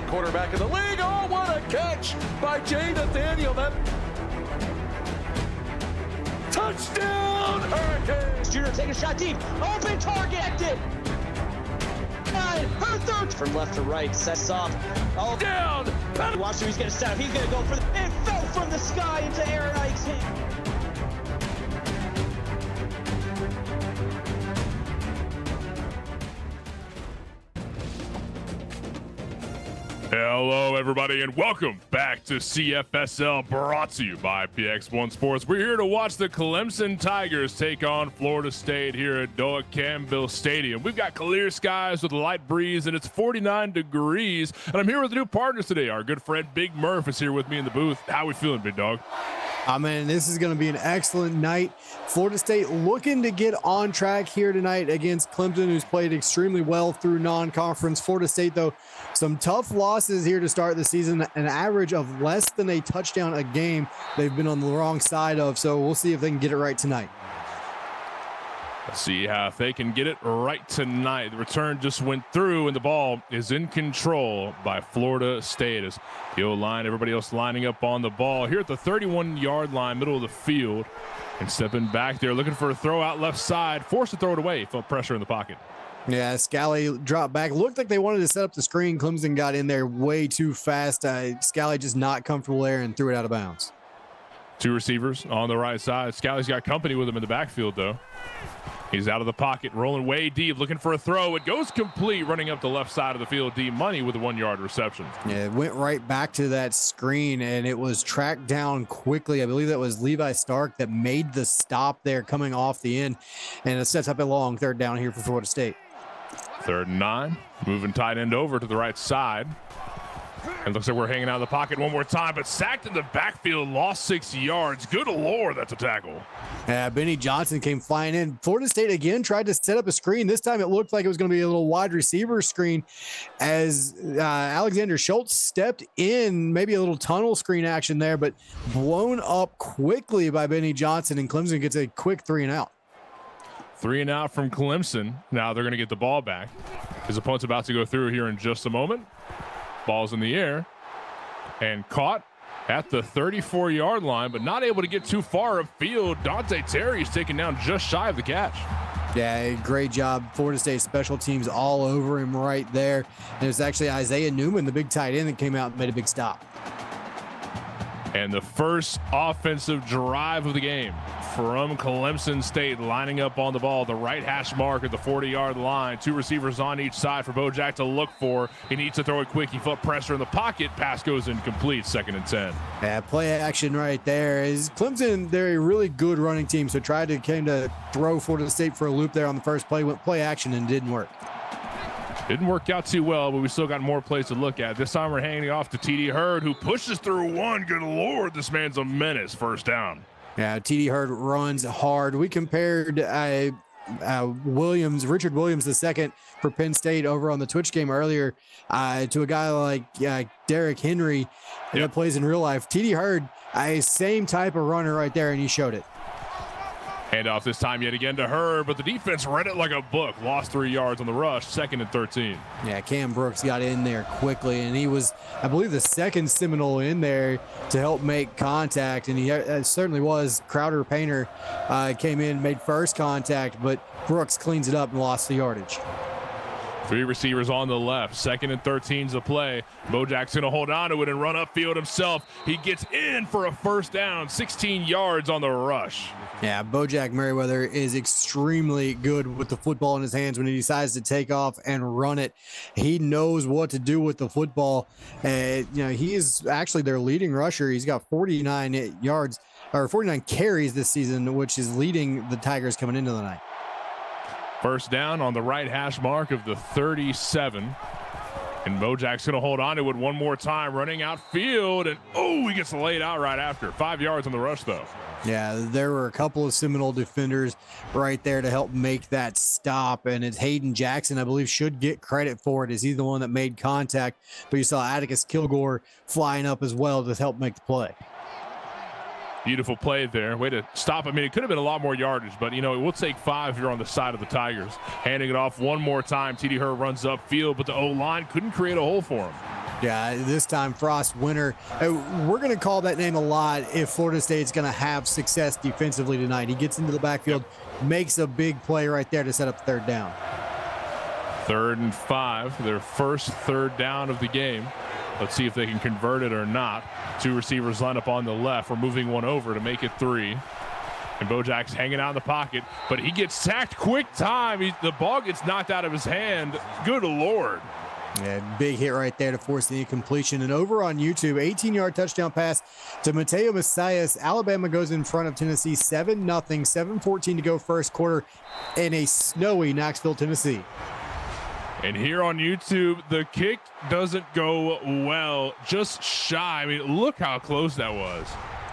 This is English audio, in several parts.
quarterback in the league. Oh, what a catch by Jay Nathaniel. That touchdown, Hurricanes. Junior taking a shot deep. Open target. Her third from left to right. Sets off. Oh, down. Watch who he's going to set up. He's going to go for the. It fell from the sky into Aaron Ike's hand. Hello, everybody, and welcome back to CFSL, brought to you by PX1 Sports. We're here to watch the Clemson Tigers take on Florida State here at Noah Campbell Stadium. We've got clear skies with a light breeze, and it's 49 degrees. And I'm here with new partners today. Our good friend Big Murph is here with me in the booth. How we feeling, big dog? Man, this is going to be an excellent night. Florida State looking to get on track here tonight against Clemson, who's played extremely well through non-conference. Florida State, though, some tough losses here to start the season, an average of less than a touchdown a game they've been on the wrong side of. So we'll see if they can get it right tonight. Let's see how they can get it right tonight. The return just went through, and the ball is in control by Florida State. As the O-line, everybody else lining up on the ball here at the 31-yard line, middle of the field. And stepping back there, looking for a throw out left side. Forced to throw it away. Felt pressure in the pocket. Yeah, Scally dropped back. Looked like they wanted to set up the screen. Clemson got in there way too fast. Scally just not comfortable there and threw it out of bounds. Two receivers on the right side. Scally's got company with him in the backfield, though. He's out of the pocket, rolling way deep, looking for a throw. It goes complete, running up the left side of the field. D-Money with a 1-yard reception. Yeah, it went right back to that screen, and it was tracked down quickly. I believe that was Levi Stark that made the stop there coming off the end, and it sets up a long third down here for Florida State. 3rd and 9, moving tight end over to the right side. And looks like we're hanging out of the pocket one more time, but sacked in the backfield, lost 6 yards. Good lord, that's a tackle. Yeah, Benny Johnson came flying in. Florida State again tried to set up a screen. This time it looked like it was going to be a little wide receiver screen as Alexander Schultz stepped in, maybe a little tunnel screen action there, but blown up quickly by Benny Johnson, and Clemson gets a quick 3 and out. 3 and out from Clemson. Now they're going to get the ball back. His opponent's about to go through here in just a moment. Ball's in the air and caught at the 34-yard line, but not able to get too far upfield. Dante Terry's taken down just shy of the catch. Yeah, great job. Florida State special teams all over him right there. And it was actually Isaiah Newman, the big tight end, that came out and made a big stop. And the first offensive drive of the game from Clemson State, lining up on the ball, the right hash mark at the 40-yard line. 2 receivers on each side for Bojack to look for. He needs to throw it quick. He felt pressure in the pocket. Pass goes incomplete. 2nd and 10. Yeah, play action right there. Is Clemson, they're a really good running team, so came to throw Florida State for a loop there on the first play. Went play action and didn't work. Didn't work out too well, but we still got more plays to look at. This time we're handing off to TD Hurd, who pushes through one. Good lord, this man's a menace. 1st down. Yeah, TD Hurd runs hard. We compared Richard Williams II for Penn State over on the Twitch game earlier to a guy like Derrick Henry that plays in real life. TD Hurd, same type of runner right there, and he showed it. Handoff this time yet again to Hurd, but the defense read it like a book. Lost 3 yards on the rush. 2nd and 13. Yeah, Cam Brooks got in there quickly, and he was, I believe, the second Seminole in there to help make contact, and he certainly was. Crowder Painter came in, made first contact, but Brooks cleans it up and lost the yardage. 3 receivers on the left. 2nd and 13's a play. Bojack's going to hold on to it and run upfield himself. He gets in for a 1st down. 16 yards on the rush. Yeah, Bojack Merriweather is extremely good with the football in his hands when he decides to take off and run it. He knows what to do with the football. He is actually their leading rusher. He's got 49 yards or 49 carries this season, which is leading the Tigers coming into the night. 1st down on the right hash mark of the 37. And Bojack's going to hold on to it one more time, running outfield. And, he gets laid out right after. 5 yards on the rush, though. Yeah, there were a couple of Seminole defenders right there to help make that stop. And it's Hayden Jackson, I believe, should get credit for it, as he's the one that made contact. But you saw Atticus Kilgore flying up as well to help make the play. Beautiful play there. Way to stop. I mean, it could have been a lot more yardage, but, it will take 5 here on the side of the Tigers. Handing it off one more time. TD Hurd runs upfield, but the O-line couldn't create a hole for him. Yeah, this time Frost Winter. We're going to call that name a lot if Florida State's going to have success defensively tonight. He gets into the backfield, makes a big play right there to set up third down. 3rd and 5, their first third down of the game. Let's see if they can convert it or not. 2 receivers line up on the left. We're moving one over to make it 3. And Bojack's hanging out in the pocket, but he gets sacked quick time. The ball gets knocked out of his hand. Good Lord. Yeah, big hit right there to force the incompletion. And over on YouTube, 18-yard touchdown pass to Mateo Messias. Alabama goes in front of Tennessee 7-0, 7:14 to go first quarter in a snowy Knoxville, Tennessee. And here on YouTube, the kick doesn't go well, just shy. I mean, look how close that was.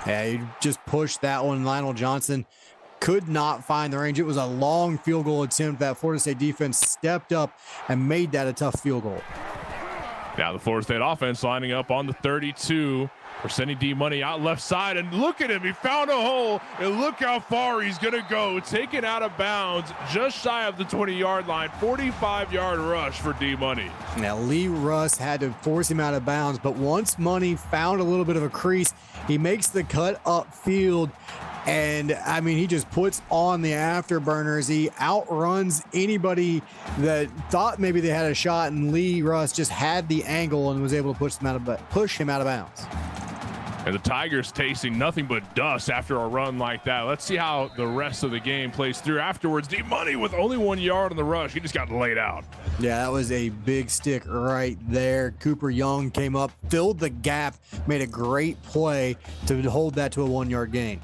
Yeah, he just pushed that one. Lionel Johnson could not find the range. It was a long field goal attempt. That Florida State defense stepped up and made that a tough field goal. Now the Florida State offense lining up on the 32. We're sending D-Money out left side, and look at him. He found a hole, and look how far he's going to go. Taken out of bounds, just shy of the 20-yard line. 45-yard rush for D-Money. Now, Lee Russ had to force him out of bounds, but once Money found a little bit of a crease, he makes the cut upfield. And, I mean, he just puts on the afterburners. He outruns anybody that thought maybe they had a shot, and Lee Russ just had the angle and was able to push him out of bounds. And the Tigers tasting nothing but dust after a run like that. Let's see how the rest of the game plays through. Afterwards, D-Money with only 1 yard on the rush. He just got laid out. Yeah, that was a big stick right there. Cooper Young came up, filled the gap, made a great play to hold that to a 1 yard gain.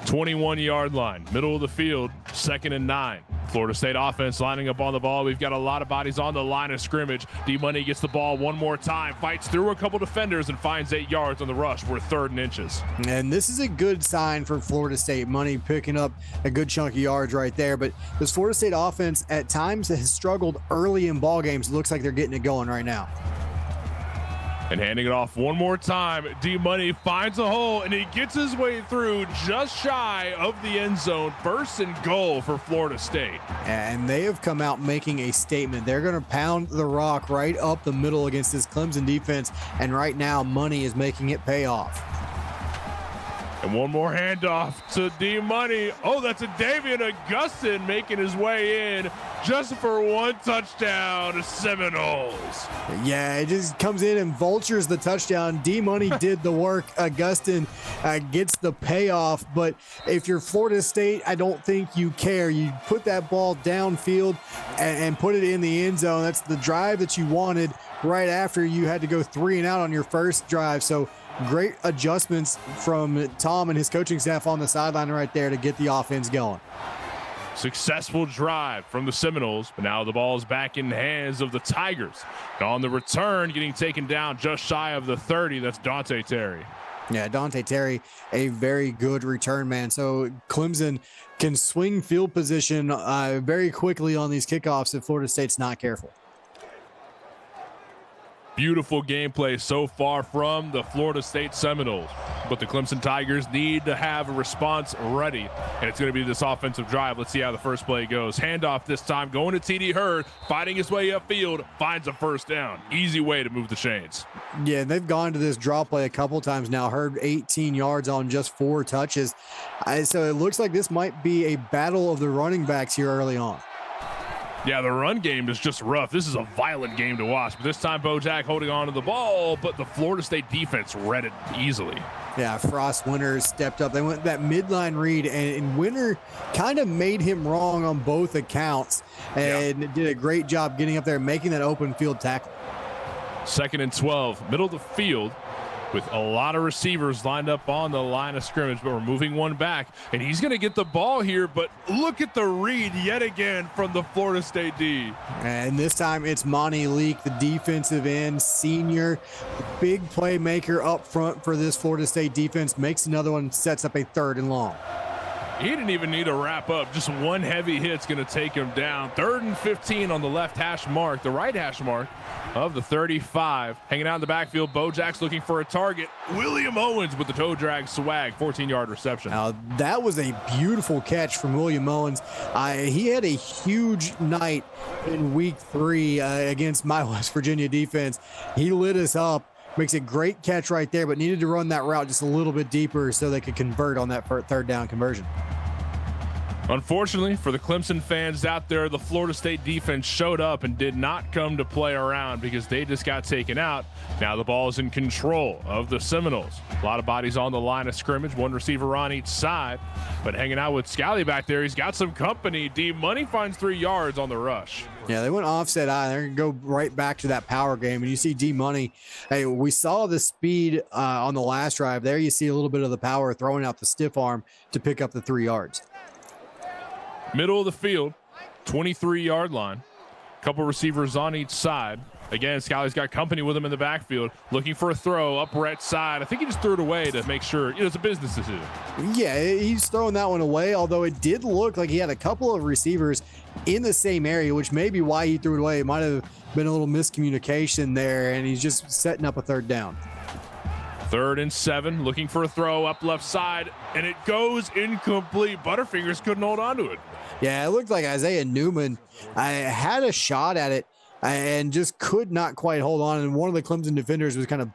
21-yard line, middle of the field, 2nd and 9. Florida State offense lining up on the ball. We've got a lot of bodies on the line of scrimmage. D-Money gets the ball one more time, fights through a couple defenders, and finds 8 yards on the rush. We're 3rd and inches. And this is a good sign for Florida State. Money picking up a good chunk of yards right there. But this Florida State offense at times has struggled early in ball games. It looks like they're getting it going right now. And handing it off one more time, D-Money finds a hole, and he gets his way through just shy of the end zone. 1st and goal for Florida State. And they have come out making a statement. They're going to pound the rock right up the middle against this Clemson defense, and right now Money is making it pay off. And one more handoff to D-Money. Oh, that's a Davian Augustin making his way in just for 1 touchdown to Seminoles. Yeah, it just comes in and vultures the touchdown. D-Money did the work. Augustin gets the payoff. But if you're Florida State, I don't think you care. You put that ball downfield and put it in the end zone. That's the drive that you wanted right after you had to go 3 and out on your first drive. So great adjustments from Tom and his coaching staff on the sideline right there to get the offense going. Successful drive from the Seminoles, but now the ball is back in the hands of the Tigers. And on the return, getting taken down just shy of the 30, that's Dante Terry. Yeah, Dante Terry, a very good return man. So Clemson can swing field position very quickly on these kickoffs if Florida State's not careful. Beautiful gameplay so far from the Florida State Seminoles, but the Clemson Tigers need to have a response ready, and it's going to be this offensive drive. Let's see how the first play goes. Handoff this time, going to TD Hurd, fighting his way upfield, finds a 1st down. Easy way to move the chains. Yeah, they've gone to this draw play a couple times now. Hurd 18 yards on just 4 touches. So it looks like this might be a battle of the running backs here early on. Yeah, the run game is just rough. This is a violent game to watch. But this time, Bojack holding on to the ball, but the Florida State defense read it easily. Yeah, Frost Winter stepped up. They went that midline read, and Winter kind of made him wrong on both accounts and did a great job getting up there and making that open field tackle. 2nd and 12, middle of the field, with a lot of receivers lined up on the line of scrimmage, but we're moving one back, and he's going to get the ball here, but look at the read yet again from the Florida State D. And this time it's Monty Leak, the defensive end, senior, big playmaker up front for this Florida State defense, makes another one, sets up a 3rd and long. He didn't even need to wrap up. Just one heavy hit's going to take him down. 3rd and 15 on the left hash mark, the right hash mark of the 35. Hanging out in the backfield, Bojack's looking for a target. William Owens with the toe drag swag, 14-yard reception. Now, that was a beautiful catch from William Owens. He had a huge night in week 3 against my West Virginia defense. He lit us up. Makes a great catch right there, but needed to run that route just a little bit deeper so they could convert on that 3rd down conversion. Unfortunately for the Clemson fans out there, the Florida State defense showed up and did not come to play around because they just got taken out. Now the ball is in control of the Seminoles. A lot of bodies on the line of scrimmage, one receiver on each side, but hanging out with Scally back there. He's got some company. D Money finds 3 yards on the rush. Yeah, they went offset eye. They're going to go right back to that power game. And you see D Money. Hey, we saw the speed on the last drive. There you see a little bit of the power throwing out the stiff arm to pick up the 3 yards. Middle of the field, 23-yard line. Couple receivers on each side. Again, Scally's got company with him in the backfield, looking for a throw up right side. I think he just threw it away to make sure, it's a business decision. Yeah, he's throwing that one away, although it did look like he had a couple of receivers in the same area, which may be why he threw it away. It might have been a little miscommunication there, and he's just setting up a 3rd down. 3rd and 7, looking for a throw up left side, and it goes incomplete. Butterfingers couldn't hold on to it. Yeah, it looked like Isaiah Newman had a shot at it and just could not quite hold on. And one of the Clemson defenders was kind of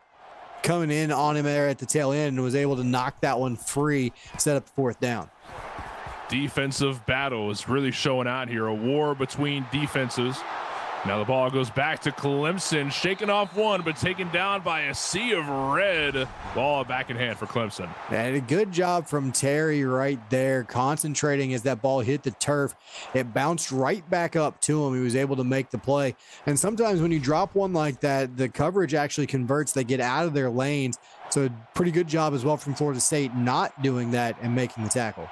coming in on him there at the tail end and was able to knock that one free, set up the 4th down. Defensive battle is really showing out here. A war between defenses. Now the ball goes back to Clemson, shaking off one, but taken down by a sea of red. Ball back in hand for Clemson. And a good job from Terry right there, concentrating as that ball hit the turf. It bounced right back up to him. He was able to make the play. And sometimes when you drop one like that, the coverage actually converts. They get out of their lanes. So pretty good job as well from Florida State not doing that and making the tackle.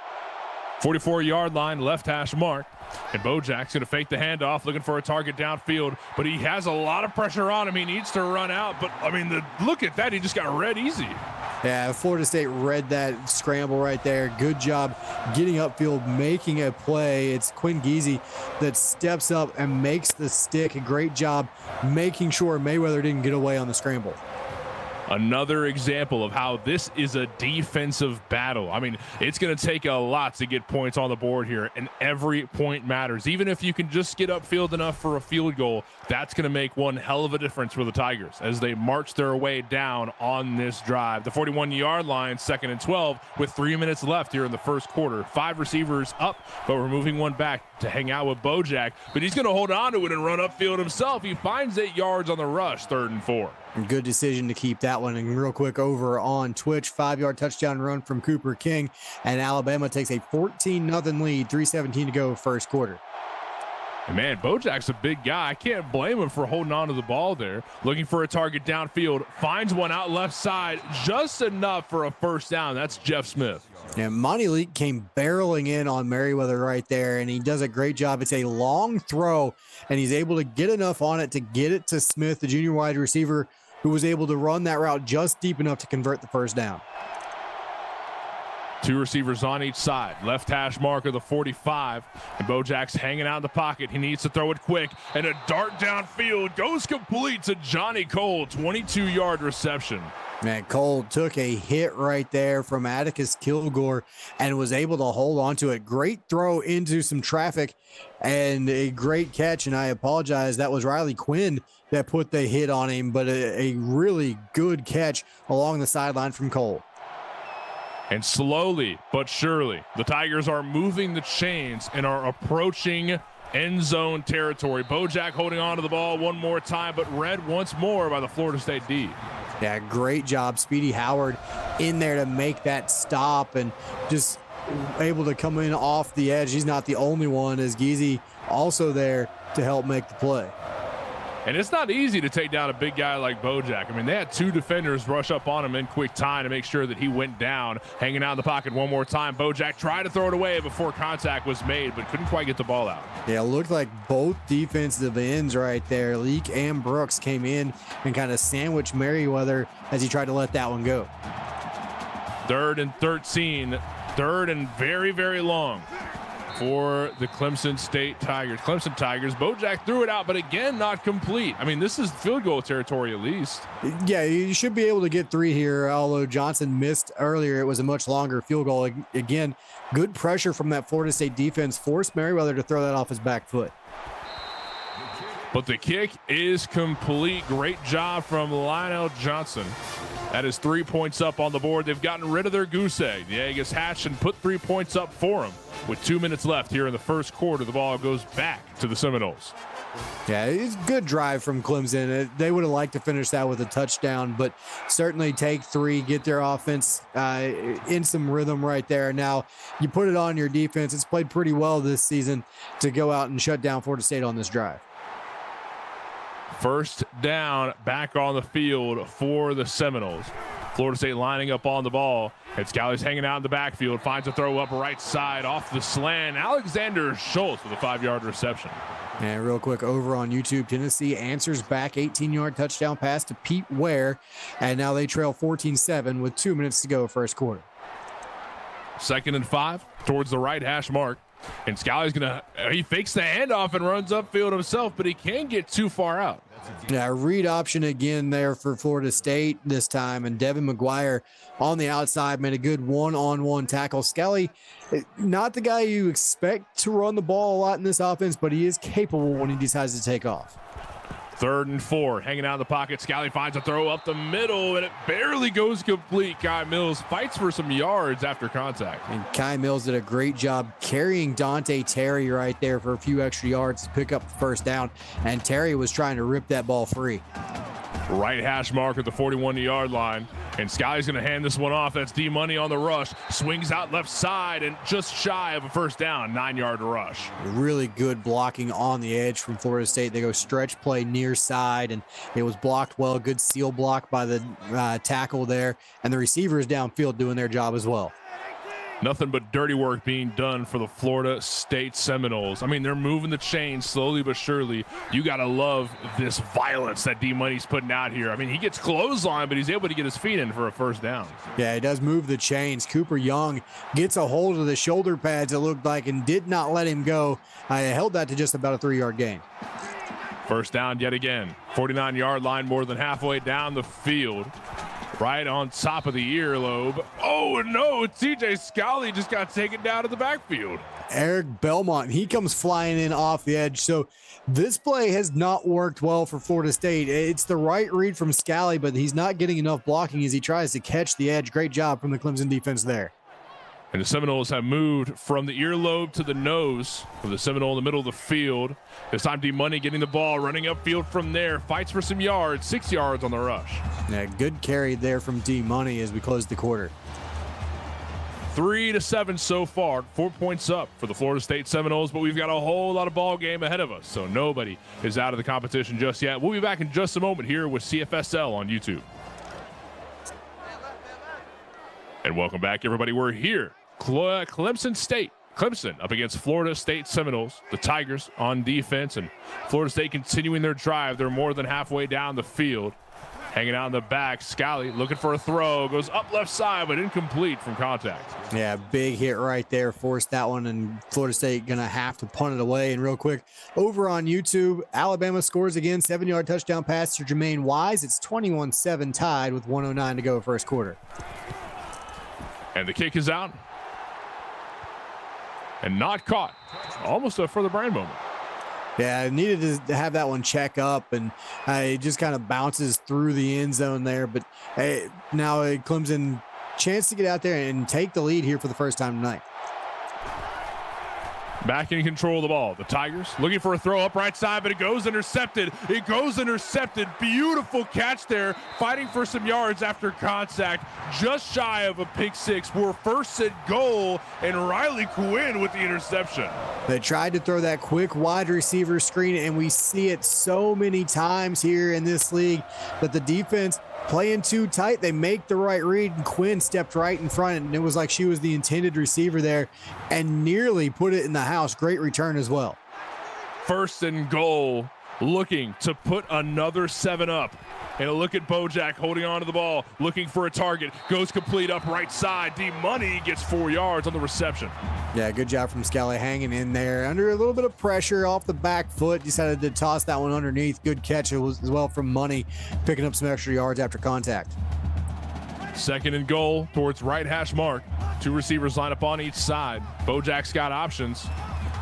44-yard line, left hash mark. And Bojack's going to fake the handoff, looking for a target downfield, but he has a lot of pressure on him. He needs to run out, but I mean, look at that. He just got read easy. Yeah, Florida State read that scramble right there. Good job getting upfield, making a play. It's Quinn Geezy that steps up and makes the stick. A great job making sure Mayweather didn't get away on the scramble. Another example of how this is a defensive battle. I mean, it's going to take a lot to get points on the board here, and every point matters. Even if you can just get upfield enough for a field goal, that's going to make one hell of a difference for the Tigers as they march their way down on this drive. The 41-yard line, 2nd and 12, with 3 minutes left here in the first quarter. 5 receivers up, but we're moving one back to hang out with Bojack, but he's going to hold on to it and run upfield himself. He finds 8 yards on the rush, 3rd and 4. Good decision to keep that one. And real quick over on Twitch, 5-yard touchdown run from Cooper King, and Alabama takes a 14-0 lead, 3:17 to go first quarter. And man, Bojack's a big guy. I can't blame him for holding on to the ball there. Looking for a target downfield, finds one out left side, just enough for a 1st down. That's Jeff Smith. And Monty Leak came barreling in on Merriweather right there, and he does a great job. It's a long throw, and he's able to get enough on it to get it to Smith, the junior wide receiver, who was able to run that route just deep enough to convert the 1st down. 2 receivers on each side. Left hash mark of the 45. And Bojack's hanging out in the pocket. He needs to throw it quick. And a dart downfield goes complete to Johnny Cole. 22-yard reception. Man, Cole took a hit right there from Atticus Kilgore and was able to hold on to it. Great throw into some traffic and a great catch. And I apologize, that was Riley Quinn that put the hit on him, but a really good catch along the sideline from Cole. And slowly but surely, the Tigers are moving the chains and are approaching end zone territory. Bojack holding on to the ball one more time, but read once more by the Florida State D. Yeah, great job. Speedy Howard in there to make that stop and just able to come in off the edge. He's not the only one, as Geezy also there to help make the play. And it's not easy to take down a big guy like Bojack. I mean, they had 2 defenders rush up on him in quick time to make sure that he went down. Hanging out in the pocket one more time. Bojack tried to throw it away before contact was made, but couldn't quite get the ball out. Yeah, it looked like both defensive ends right there, Leak and Brooks, came in and kind of sandwiched Merriweather as he tried to let that one go. 3rd and 13 Third and very, very long for the Clemson Tigers. Bojack threw it out, but again, not complete. I mean, this is field goal territory at least. Yeah, you should be able to get 3 here, although Johnson missed earlier. It was a much longer field goal. Again, good pressure from that Florida State defense forced Merriweather to throw that off his back foot. But the kick is complete. Great job from Lionel Johnson. That is 3 points up on the board. They've gotten rid of their goose egg. The egg is hatched and put 3 points up for them. With 2 minutes left here in the first quarter, the ball goes back to the Seminoles. Yeah, it's a good drive from Clemson. They would have liked to finish that with a touchdown, but certainly take 3, get their offense in some rhythm right there. Now, you put it on your defense. It's played pretty well this season to go out and shut down Florida State on this drive. First down, back on the field for the Seminoles. Florida State lining up on the ball. And Scally's hanging out in the backfield. Finds a throw up right side off the slant. Alexander Schultz with a 5-yard reception. And real quick, over on YouTube, Tennessee answers back 18-yard touchdown pass to Pete Ware. And now they trail 14-7 with 2 minutes to go first quarter. 2nd and 5 towards the right hash mark. And Scally's he fakes the handoff and runs upfield himself, but he can't get too far out. Yeah, read option again there for Florida State this time, and Devin McGuire on the outside made a good one-on-one tackle. Scally, not the guy you expect to run the ball a lot in this offense, but he is capable when he decides to take off. 3rd and 4, hanging out in the pocket. Scally finds a throw up the middle, and it barely goes complete. Kai Mills fights for some yards after contact. And Kai Mills did a great job carrying Dante Terry right there for a few extra yards to pick up the first down, and Terry was trying to rip that ball free. Right hash mark at the 41-yard line, and Scally's going to hand this one off. That's D-Money on the rush. Swings out left side and just shy of a first down, 9-yard rush. Really good blocking on the edge from Florida State. They go stretch play near side, and it was blocked well. Good seal block by the tackle there, and the receivers downfield doing their job as well. Nothing but dirty work being done for the Florida State Seminoles. I mean, they're moving the chains slowly but surely. You got to love this violence that D-Money's putting out here. I mean, he gets clothesline, but he's able to get his feet in for a first down. Yeah, he does move the chains. Cooper Young gets a hold of the shoulder pads, it looked like, and did not let him go. I held that to just about a 3-yard gain. First down yet again. 49-yard line, more than halfway down the field. Right on top of the earlobe. Oh, no, TJ Scally just got taken down to the backfield. Eric Belmont, he comes flying in off the edge. So this play has not worked well for Florida State. It's the right read from Scally, but he's not getting enough blocking as he tries to catch the edge. Great job from the Clemson defense there. And the Seminoles have moved from the earlobe to the nose with the Seminole in the middle of the field. This time D-Money getting the ball, running upfield from there, fights for some yards, 6 yards on the rush. Yeah, good carry there from D-Money as we close the quarter. 3-7 so far, 4 points up for the Florida State Seminoles, but we've got a whole lot of ball game ahead of us, so nobody is out of the competition just yet. We'll be back in just a moment here with CFSL on YouTube. And welcome back, everybody. We're here. Clemson up against Florida State Seminoles. The Tigers on defense, and Florida State continuing their drive. They're more than halfway down the field. Hanging out in the back, Scally looking for a throw. Goes up left side, but incomplete from contact. Yeah, big hit right there. Forced that one, and Florida State going to have to punt it away. And real quick, over on YouTube, Alabama scores again. 7-yard touchdown pass to Jermaine Wise. It's 21-7 tied with 1:09 to go first quarter. And the kick is out. And not caught. Almost a for the Brand moment. Yeah, I needed to have that one check up, and it just kind of bounces through the end zone there. But now Clemson chance to get out there and take the lead here for the first time tonight. Back in control of the ball. The Tigers looking for a throw up right side, but it goes intercepted. It goes intercepted. Beautiful catch there. Fighting for some yards after contact. Just shy of a pick six. We're first and goal, and Riley Quinn with the interception. They tried to throw that quick wide receiver screen, and we see it so many times here in this league that the defense playing too tight, they make the right read, and Quinn stepped right in front, and it was like she was the intended receiver there and nearly put it in the house. Great return as well. First and goal, looking to put another 7 up. And a look at Bojack holding on to the ball, looking for a target. Goes complete up right side. D-Money gets 4 yards on the reception. Yeah, good job from Scally hanging in there. Under a little bit of pressure off the back foot. Decided to toss that one underneath. Good catch as well from Money, picking up some extra yards after contact. 2nd and goal towards right hash mark. 2 receivers line up on each side. Bojack's got options.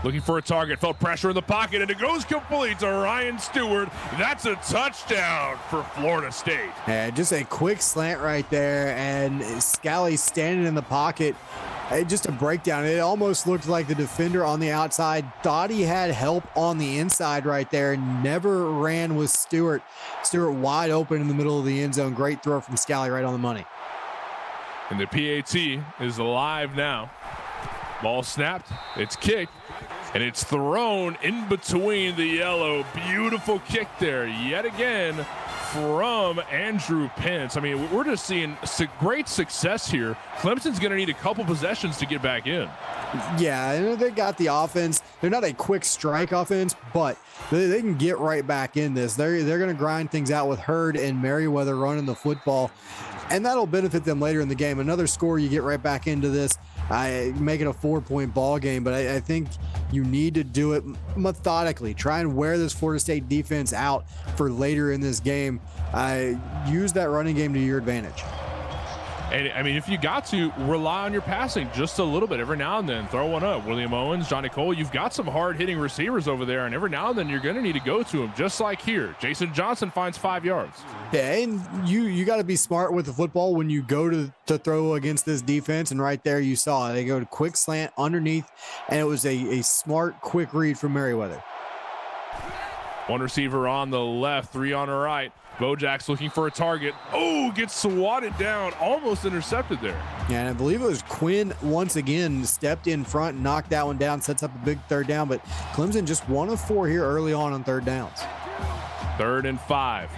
Looking for a target, felt pressure in the pocket, and it goes complete to Ryan Stewart. That's a touchdown for Florida State. Yeah, just a quick slant right there, and Scally standing in the pocket. Just a breakdown. It almost looked like the defender on the outside thought he had help on the inside right there. Never ran with Stewart. Stewart wide open in the middle of the end zone. Great throw from Scally right on the money. And the PAT is alive now. Ball snapped, it's kicked, and it's thrown in between the yellow. Beautiful kick there yet again from Andrew Pence. I mean, we're just seeing great success here. Clemson's going to need a couple possessions to get back in. Yeah, and they got the offense. They're not a quick strike offense, but they can get right back in this. They're going to grind things out with Hurd and Merriweather running the football, and that'll benefit them later in the game. Another score, you get right back into this. Make it a 4-point ball game, but I think you need to do it methodically. Try and wear this Florida State defense out for later in this game. Use that running game to your advantage. And I mean, if you got to, rely on your passing just a little bit every now and then. Throw one up. William Owens, Johnny Cole, you've got some hard-hitting receivers over there, and every now and then you're going to need to go to them, just like here. Jason Johnson finds 5 yards. Yeah, and you got to be smart with the football when you go to throw against this defense, and right there you saw it. They go to quick slant underneath, and it was a smart, quick read from Merriweather. 1 receiver on the left, 3 on the right. Bojack's looking for a target. Oh, gets swatted down, almost intercepted there. Yeah, and I believe it was Quinn once again stepped in front, knocked that one down, sets up a big 3rd down, but Clemson just 1 of 4 here early on 3rd downs. 3rd and 5.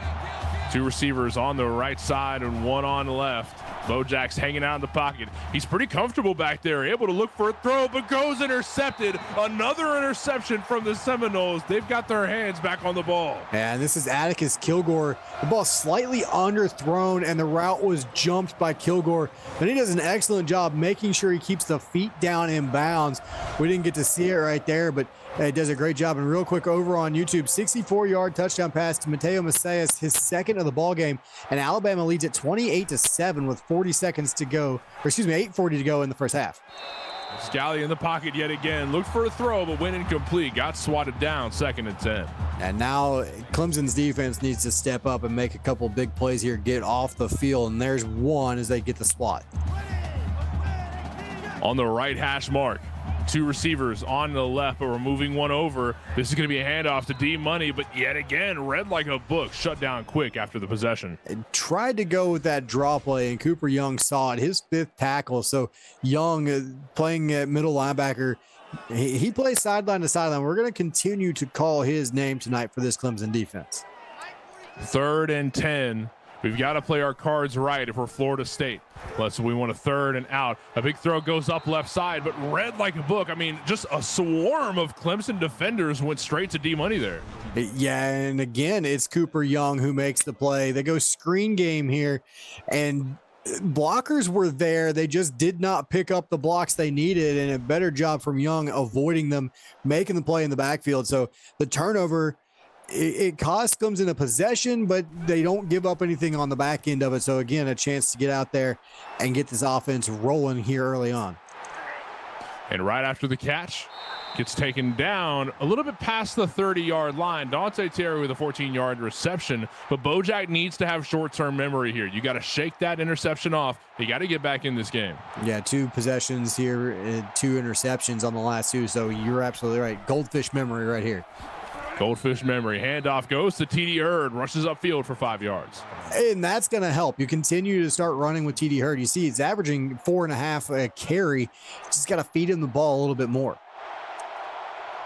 2 receivers on the right side and 1 on the left. Bojack's hanging out in the pocket. He's pretty comfortable back there, able to look for a throw, but goes intercepted. Another interception from the Seminoles. They've got their hands back on the ball. And this is Atticus Kilgore. The ball slightly underthrown, and the route was jumped by Kilgore. But he does an excellent job making sure he keeps the feet down in bounds. We didn't get to see it right there, but he does a great job. And real quick over on YouTube, 64-yard touchdown pass to Mateo Macias, his 2nd of the ball game. And Alabama leads at 28-7 with 40 seconds to go, or excuse me, 8:40 to go in the first half. Scally in the pocket yet again. Looked for a throw, but went incomplete. Got swatted down, 2nd and 10. And now Clemson's defense needs to step up and make a couple big plays here, get off the field. And there's one as they get the spot. On the right hash mark. 2 receivers on the left, but we're moving 1 over. This is going to be a handoff to D-Money, but yet again, read like a book, shut down quick after the possession. Tried to go with that draw play, and Cooper Young saw it, his 5th tackle. So Young playing at middle linebacker, he plays sideline to sideline. We're going to continue to call his name tonight for this Clemson defense. 3rd and 10. We've got to play our cards right if we're Florida State. We want a 3rd and out. A big throw goes up left side, but read like a book. I mean, just a swarm of Clemson defenders went straight to D-Money there. Yeah, and again, it's Cooper Young who makes the play. They go screen game here, and blockers were there. They just did not pick up the blocks they needed, and a better job from Young avoiding them, making the play in the backfield. So the turnover, it costs Clemson a possession, but they don't give up anything on the back end of it. So again, a chance to get out there and get this offense rolling here early on. And right after the catch, gets taken down a little bit past the 30-yard line. Dante Terry with a 14-yard reception, but Bojack needs to have short-term memory here. You got to shake that interception off. You got to get back in this game. Yeah, 2 possessions here, 2 interceptions on the last 2. So you're absolutely right. Goldfish memory right here. Goldfish memory. Handoff goes to TD Hurd, rushes upfield for 5 yards. And that's going to help. You continue to start running with TD Hurd. You see he's averaging 4.5 a carry. Just got to feed him the ball a little bit more.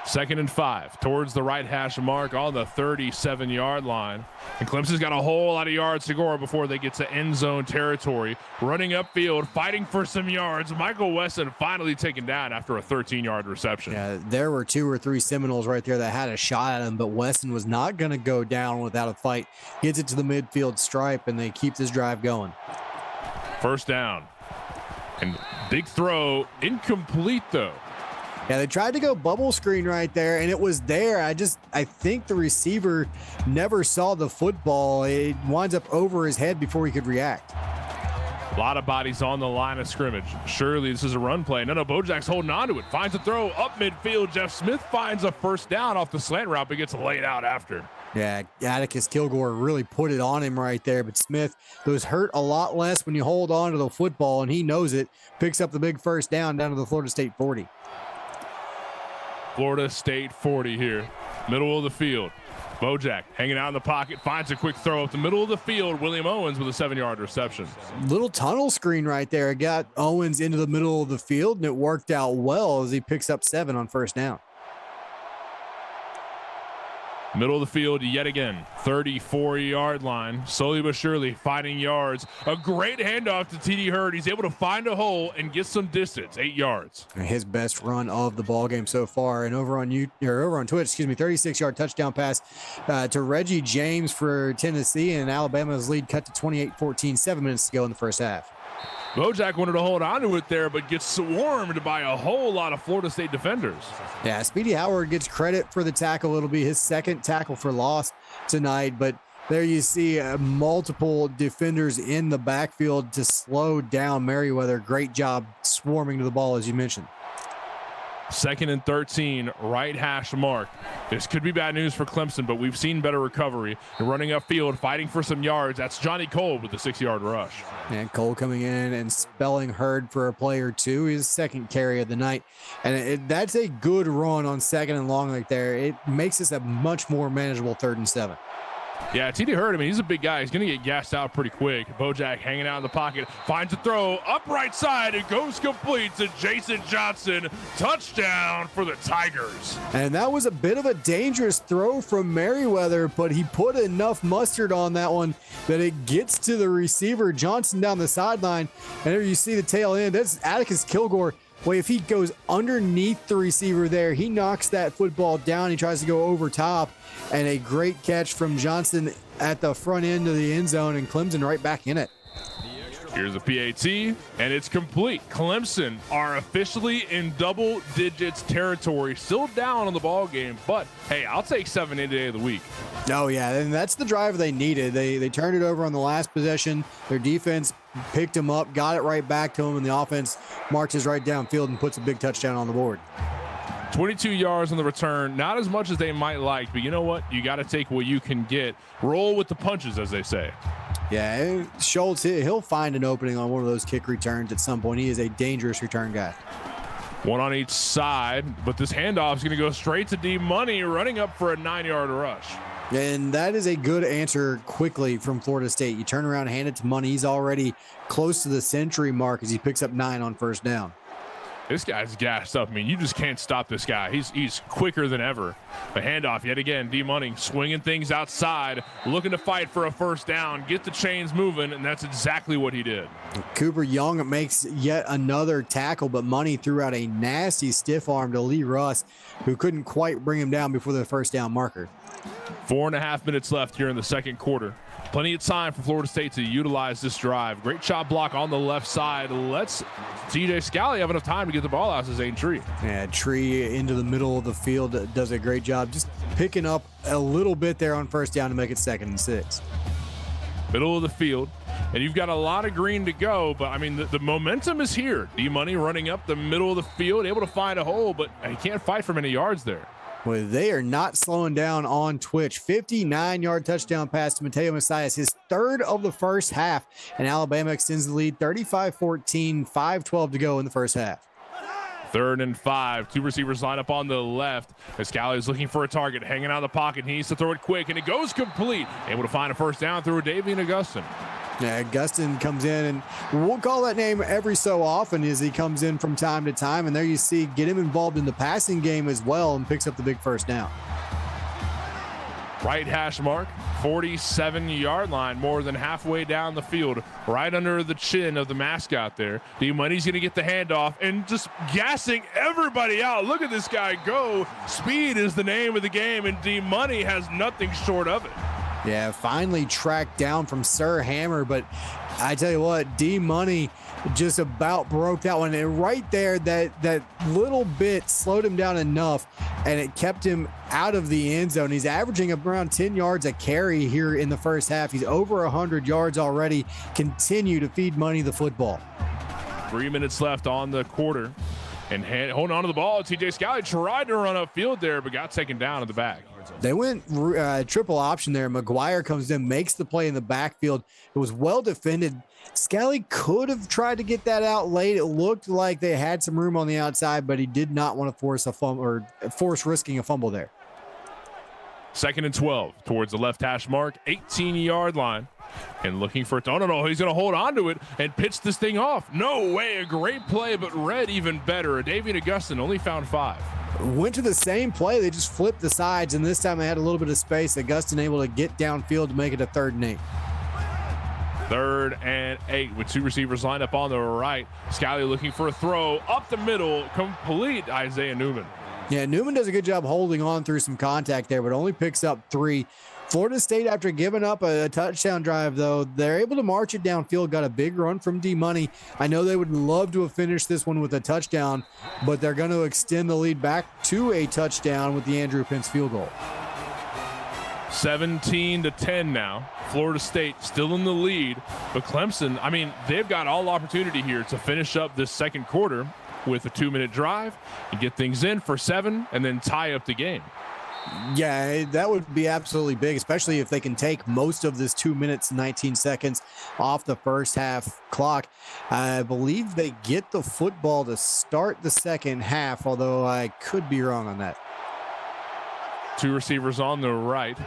2nd and 5 towards the right hash mark on the 37-yard line. And Clemson's got a whole lot of yards to go before they get to end zone territory. Running upfield, fighting for some yards. Michael Weston finally taken down after a 13-yard reception. Yeah, there were 2 or 3 Seminoles right there that had a shot at him, but Weston was not going to go down without a fight. Gets it to the midfield stripe, and they keep this drive going. 1st down. And big throw, incomplete though. Yeah, they tried to go bubble screen right there, and it was there. I think the receiver never saw the football. It winds up over his head before he could react. A lot of bodies on the line of scrimmage. Surely this is a run play. No, Bojack's holding on to it. Finds a throw up midfield. Jeff Smith finds a 1st down off the slant route, but gets laid out after. Yeah, Atticus Kilgore really put it on him right there, but Smith, those hurt a lot less when you hold on to the football, and he knows it. Picks up the big 1st down to the Florida State 40. Florida State 40 here, middle of the field. Bojack hanging out in the pocket, finds a quick throw up the middle of the field. William Owens with a 7-yard reception. Little tunnel screen right there. It got Owens into the middle of the field, and it worked out well as he picks up 7 on 1st down. Middle of the field yet again, 34-yard line, slowly but surely finding yards. A great handoff to TD Hurd. He's able to find a hole and get some distance, 8 yards. His best run of the ball game so far. And over on Twitch, 36-yard touchdown pass to Reggie James for Tennessee, and Alabama's lead cut to 28-14, 7 minutes to go in the 1st half. Bojack wanted to hold on to it there, but gets swarmed by a whole lot of Florida State defenders. Yeah, Speedy Howard gets credit for the tackle. It'll be his 2nd tackle for loss tonight, but there you see multiple defenders in the backfield to slow down Merriweather. Great job swarming to the ball, as you mentioned. 2nd and 13, right hash mark. This could be bad news for Clemson, but we've seen better recovery. And running upfield, fighting for some yards. That's Johnny Cole with the 6-yard rush. And Cole coming in and spelling Hurd for a play or 2. His 2nd carry of the night. And that's a good run on 2nd and long right there. It makes this a much more manageable 3rd and 7. Yeah, TD Hurd, I mean, he's a big guy. He's going to get gassed out pretty quick. Bojack hanging out in the pocket, finds a throw up right side. It goes complete to Jason Johnson. Touchdown for the Tigers. And that was a bit of a dangerous throw from Merriweather, but he put enough mustard on that one that it gets to the receiver, Johnson, down the sideline. And there you see the tail end. That's Atticus Kilgore. Boy, if he goes underneath the receiver there, he knocks that football down. He tries to go over top, and a great catch from Johnson at the front end of the end zone, and Clemson right back in it. Here's a PAT, and it's complete. Clemson are officially in double digits territory, still down on the ball game, but hey, I'll take 7 any day of the week. Oh yeah, and that's the drive they needed. They turned it over on the last possession. Their defense picked him up, got it right back to him, and the offense marches right downfield and puts a big touchdown on the board. 22 yards on the return, not as much as they might like, but you know what? You got to take what you can get. Roll with the punches, as they say. Yeah, Schultz, he'll find an opening on one of those kick returns at some point. He is a dangerous return guy. One on each side, but this handoff is going to go straight to D Money, running up for a 9-yard rush. And that is a good answer quickly from Florida State. You turn around, hand it to Money. He's already close to the century mark as he picks up 9 on 1st down. This guy's gassed up. I mean, you just can't stop this guy. He's quicker than ever. The handoff yet again. D Money swinging things outside, looking to fight for a 1st down, get the chains moving, and that's exactly what he did. Cooper Young makes yet another tackle, but Money threw out a nasty stiff arm to Lee Russ, who couldn't quite bring him down before the 1st down marker. 4.5 minutes left here in the 2nd quarter. Plenty of time for Florida State to utilize this drive. Great shot block on the left side. Let's TJ Scally have enough time to get the ball out to Zane Tree. Yeah, Tree into the middle of the field does a great job just picking up a little bit there on 1st down to make it 2nd and 6. Middle of the field, and you've got a lot of green to go, but I mean the momentum is here. D Money running up the middle of the field, able to find a hole, but he can't fight for many yards there. Well, they are not slowing down on Twitch. 59-yard touchdown pass to Mateo Messias, his 3rd of the 1st half, and Alabama extends the lead 35-14, 5:12 to go in the 1st half. 3rd and 5. 2 receivers line up on the left. Scally is looking for a target, hanging out of the pocket. He needs to throw it quick, and it goes complete. Able to find a 1st down through Davian Augustin. Yeah, Gustin comes in, and we'll call that name every so often as he comes in from time to time. And there you see, get him involved in the passing game as well and picks up the big first down. Right hash mark, 47-yard line, more than halfway down the field, right under the chin of the mascot there. D-Money's going to get the handoff and just gassing everybody out. Look at this guy go. Speed is the name of the game, and D-Money has nothing short of it. Yeah, finally tracked down from Sir Hammer, but I tell you what, D-Money just about broke that one. And right there, that little bit slowed him down enough, and it kept him out of the end zone. He's averaging around 10 yards a carry here in the first half. He's over 100 yards already. Continue to feed Money the football. 3 minutes left on the quarter. And holding on to the ball, TJ Scally tried to run upfield there, but got taken down in the back. They went triple option there. McGuire comes in, makes the play in the backfield. It was well defended. Scally could have tried to get that out late. It looked like they had some room on the outside, but he did not want to force a fumble or force risking a fumble there. 2nd and 12 towards the left hash mark, 18-yard line. And looking for it. Oh, no, he's going to hold on to it and pitch this thing off. No way. A great play, but read even better. Davian Augustin only found 5. Went to the same play. They just flipped the sides, and this time they had a little bit of space. Augustin able to get downfield to make it a 3rd and 8. 3rd and 8 with 2 receivers lined up on the right. Scally looking for a throw up the middle. Complete Isaiah Newman. Yeah, Newman does a good job holding on through some contact there, but only picks up 3. Florida State, after giving up a touchdown drive, though, they're able to march it downfield. Got a big run from D-Money. I know they would love to have finished this one with a touchdown, but they're going to extend the lead back to a touchdown with the Andrew Pence field goal. 17-10 now. Florida State still in the lead, but Clemson, I mean, they've got all opportunity here to finish up this second quarter with a 2-minute drive and get things in for 7 and then tie up the game. Yeah, that would be absolutely big, especially if they can take most of this 2 minutes and 19 seconds off the first half clock. I believe they get the football to start the second half, although I could be wrong on that. 2 receivers on the right.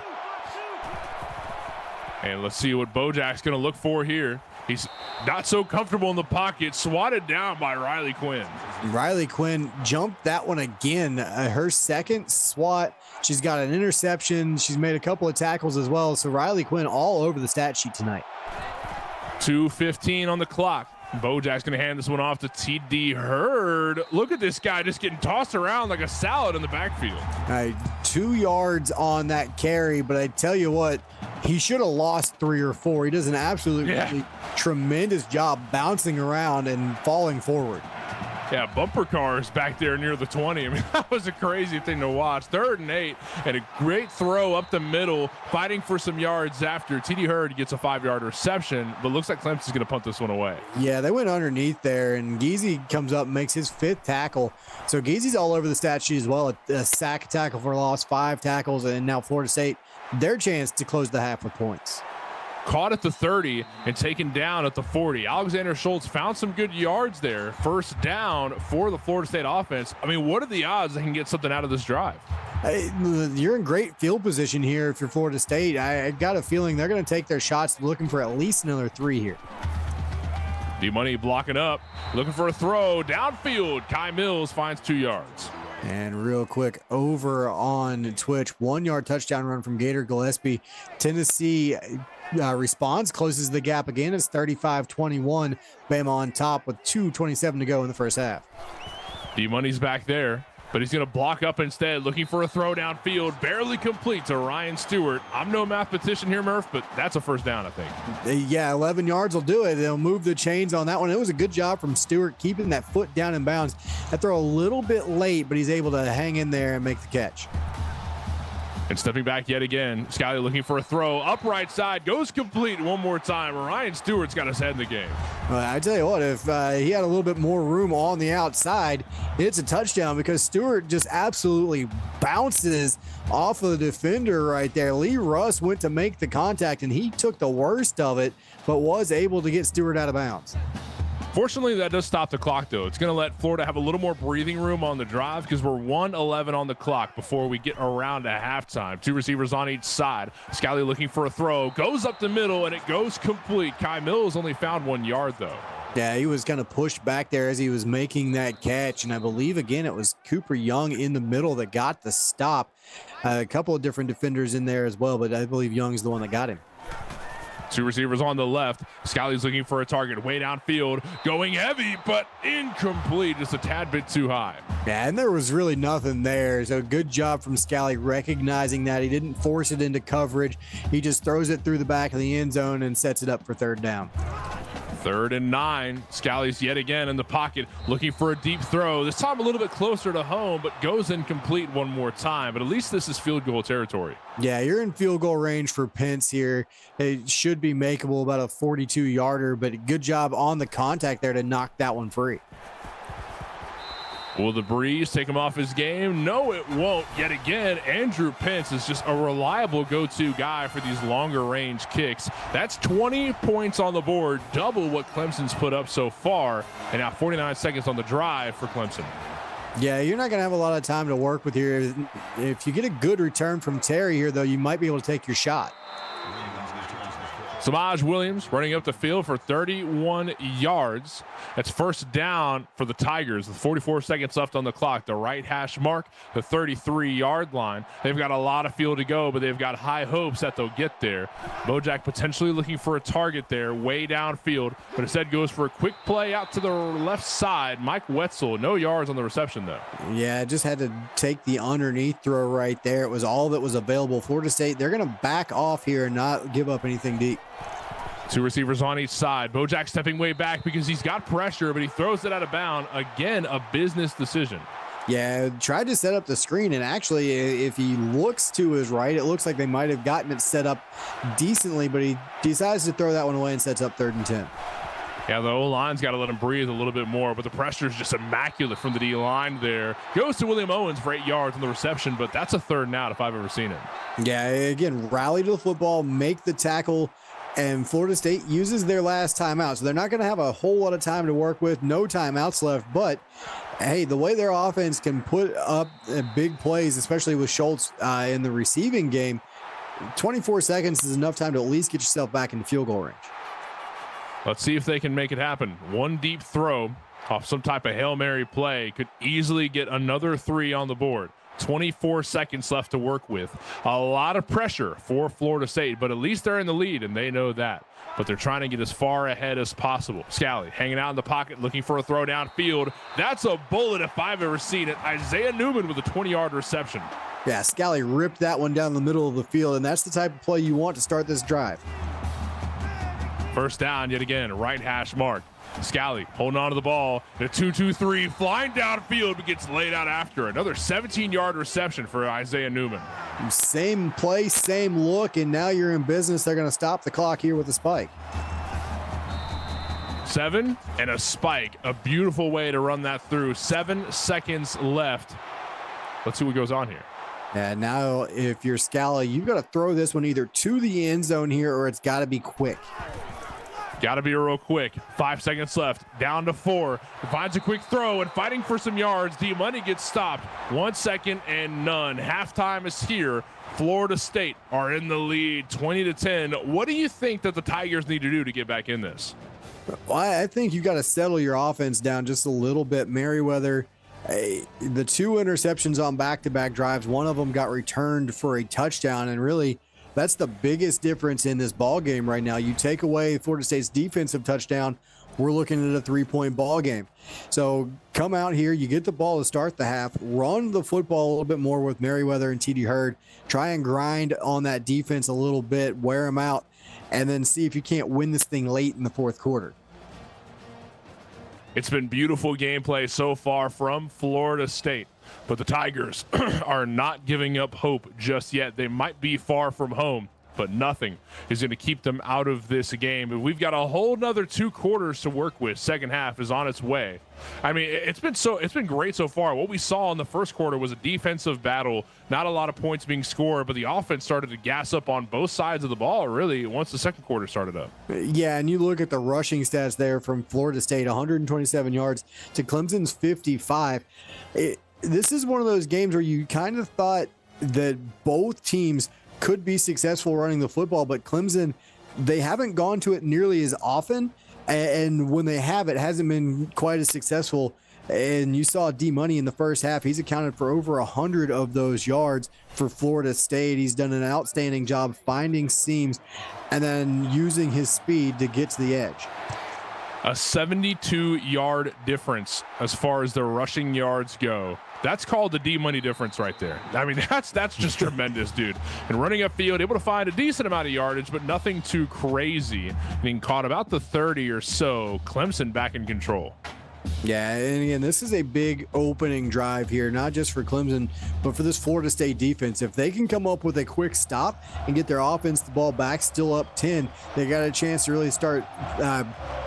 And let's see what Bojack's going to look for here. He's not so comfortable in the pocket, swatted down by Riley Quinn. Riley Quinn jumped that one again. Her second swat. She's got an interception. She's made a couple of tackles as well. So Riley Quinn all over the stat sheet tonight. 2:15 on the clock. Bojack's going to hand this one off to TD Hurd. Look at this guy just getting tossed around like a salad in the backfield. 2 yards on that carry, but I tell you what, he should have lost 3 or 4. He does an absolutely tremendous job bouncing around and falling forward. Yeah, bumper cars back there near the 20. I mean, that was a crazy thing to watch. 3rd and 8, and a great throw up the middle, fighting for some yards after. TD Hurd gets a 5-yard reception, but looks like Clemson's going to punt this one away. Yeah, they went underneath there, and Geezy comes up and makes his 5th tackle. So Geezy's all over the stat sheet as well. A sack, tackle for loss, 5 tackles, and now Florida State, their chance to close the half with points. Caught at the 30 and taken down at the 40. Alexander Schultz found some good yards there. 1st down for the Florida State offense. I mean, what are the odds they can get something out of this drive? You're in great field position here if you're Florida State. I got a feeling they're going to take their shots, looking for at least another 3 here. D-Money blocking up, looking for a throw downfield. Kai Mills finds 2 yards. And real quick, over on Twitch, 1-yard touchdown run from Gator Gillespie. Tennessee responds, closes the gap again. It's 35-21. Bama on top with 2:27 to go in the first half. D-Money's back there, but he's going to block up instead, looking for a throw downfield. Barely complete to Ryan Stewart. I'm no mathematician here, Murph, but that's a 1st down, I think. Yeah, 11 yards will do it. They'll move the chains on that one. It was a good job from Stewart keeping that foot down in bounds. That throw a little bit late, but he's able to hang in there and make the catch. And stepping back yet again, Scally looking for a throw. Up right side, goes complete one more time. Ryan Stewart's got his head in the game. I tell you what, if he had a little bit more room on the outside, it's a touchdown because Stewart just absolutely bounces off of the defender right there. Lee Russ went to make the contact, and he took the worst of it, but was able to get Stewart out of bounds. Fortunately, that does stop the clock, though. It's going to let Florida have a little more breathing room on the drive because we're 1:11 on the clock before we get around to halftime. 2 receivers on each side. Scally looking for a throw, goes up the middle, and it goes complete. Kai Mills only found 1 yard, though. Yeah, he was kind of pushed back there as he was making that catch, and I believe, again, it was Cooper Young in the middle that got the stop. A couple of different defenders in there as well, but I believe Young's the one that got him. 2 receivers on the left. Scally's looking for a target way downfield, going heavy, but incomplete, just a tad bit too high. Yeah, and there was really nothing there. So good job from Scally recognizing that. He didn't force it into coverage. He just throws it through the back of the end zone and sets it up for 3rd down. 3rd and 9. Scally's yet again in the pocket, looking for a deep throw. This time a little bit closer to home, but goes incomplete one more time. But at least this is field goal territory. Yeah, you're in field goal range for Pence here. It should be makeable, about a 42-yarder, but good job on the contact there to knock that one free. Will the breeze take him off his game? No, it won't. Yet again, Andrew Pence is just a reliable go-to guy for these longer range kicks. That's 20 points on the board, double what Clemson's put up so far. And now 49 seconds on the drive for Clemson. Yeah, you're not going to have a lot of time to work with here. If you get a good return from Terry here, though, you might be able to take your shot. Samaj Williams running up the field for 31 yards. That's 1st down for the Tigers with 44 seconds left on the clock. The right hash mark, the 33-yard line. They've got a lot of field to go, but they've got high hopes that they'll get there. Bojack potentially looking for a target there way downfield, but instead goes for a quick play out to the left side. Mike Wetzel, no yards on the reception, though. Yeah, just had to take the underneath throw right there. It was all that was available. Florida State, they're going to back off here and not give up anything deep. 2 receivers on each side. Bojack stepping way back because he's got pressure, but he throws it out of bounds. Again, a business decision. Yeah, tried to set up the screen, and actually, if he looks to his right, it looks like they might have gotten it set up decently, but he decides to throw that one away and sets up 3rd and 10. Yeah, the O-line's got to let him breathe a little bit more, but the pressure is just immaculate from the D-line there. Goes to William Owens for 8 yards on the reception, but that's a 3rd and out if I've ever seen it. Yeah, again, rally to the football, make the tackle, and Florida State uses their last timeout. So they're not going to have a whole lot of time to work with, no timeouts left, but hey, the way their offense can put up big plays, especially with Schultz in the receiving game, 24 seconds is enough time to at least get yourself back into field goal range. Let's see if they can make it happen. One deep throw off some type of Hail Mary play could easily get another 3 on the board. 24 seconds left to work with. A lot of pressure for Florida State, but at least they're in the lead, and they know that. But they're trying to get as far ahead as possible. Scally hanging out in the pocket, looking for a throw downfield. That's a bullet if I've ever seen it. Isaiah Newman with a 20-yard reception. Yeah, Scally ripped that one down the middle of the field, and that's the type of play you want to start this drive. 1st down yet again, right hash mark. Scally holding on to the ball. The 2-2-3 flying downfield, but gets laid out after. Another 17-yard reception for Isaiah Newman. Same play, same look, and now you're in business. They're going to stop the clock here with a spike. 7 and a spike. A beautiful way to run that through. 7 seconds left. Let's see what goes on here. And now if you're Scally, you've got to throw this one either to the end zone here or it's got to be quick. Got to be real quick. 5 seconds left. Down to 4. Finds a quick throw and fighting for some yards. D-Money gets stopped. 1 second and none. Halftime is here. Florida State are in the lead, 20-10. What do you think that the Tigers need to do to get back in this? Well, I think you got to settle your offense down just a little bit. Merriweather, the 2 interceptions on back-to-back drives, one of them got returned for a touchdown, and really that's the biggest difference in this ball game right now. You take away Florida State's defensive touchdown, we're looking at a 3-point ball game. So come out here, you get the ball to start the half, run the football a little bit more with Merriweather and TD Hurd, try and grind on that defense a little bit, wear them out, and then see if you can't win this thing late in the 4th quarter. It's been beautiful gameplay so far from Florida State, but the Tigers are not giving up hope just yet. They might be far from home, but nothing is going to keep them out of this game. And we've got a whole nother 2 quarters to work with. Second half is on its way. I mean, it's been great so far. What we saw in the first quarter was a defensive battle, not a lot of points being scored, but the offense started to gas up on both sides of the ball, really, once the second quarter started up. Yeah, and you look at the rushing stats there from Florida State, 127 yards to Clemson's 55. This is one of those games where you kind of thought that both teams could be successful running the football, but Clemson, they haven't gone to it nearly as often. And when they have, it hasn't been quite as successful. And you saw D Money in the first half. He's accounted for over 100 of those yards for Florida State. He's done an outstanding job finding seams and then using his speed to get to the edge. A 72-yard difference as far as the rushing yards go. That's called the D-Money difference right there. I mean, that's just tremendous, dude. And running upfield, able to find a decent amount of yardage, but nothing too crazy. Being caught about the 30 or so. Clemson back in control. Yeah, and again, this is a big opening drive here, not just for Clemson, but for this Florida State defense. If they can come up with a quick stop and get their offense the ball back, still up 10, they got a chance to really start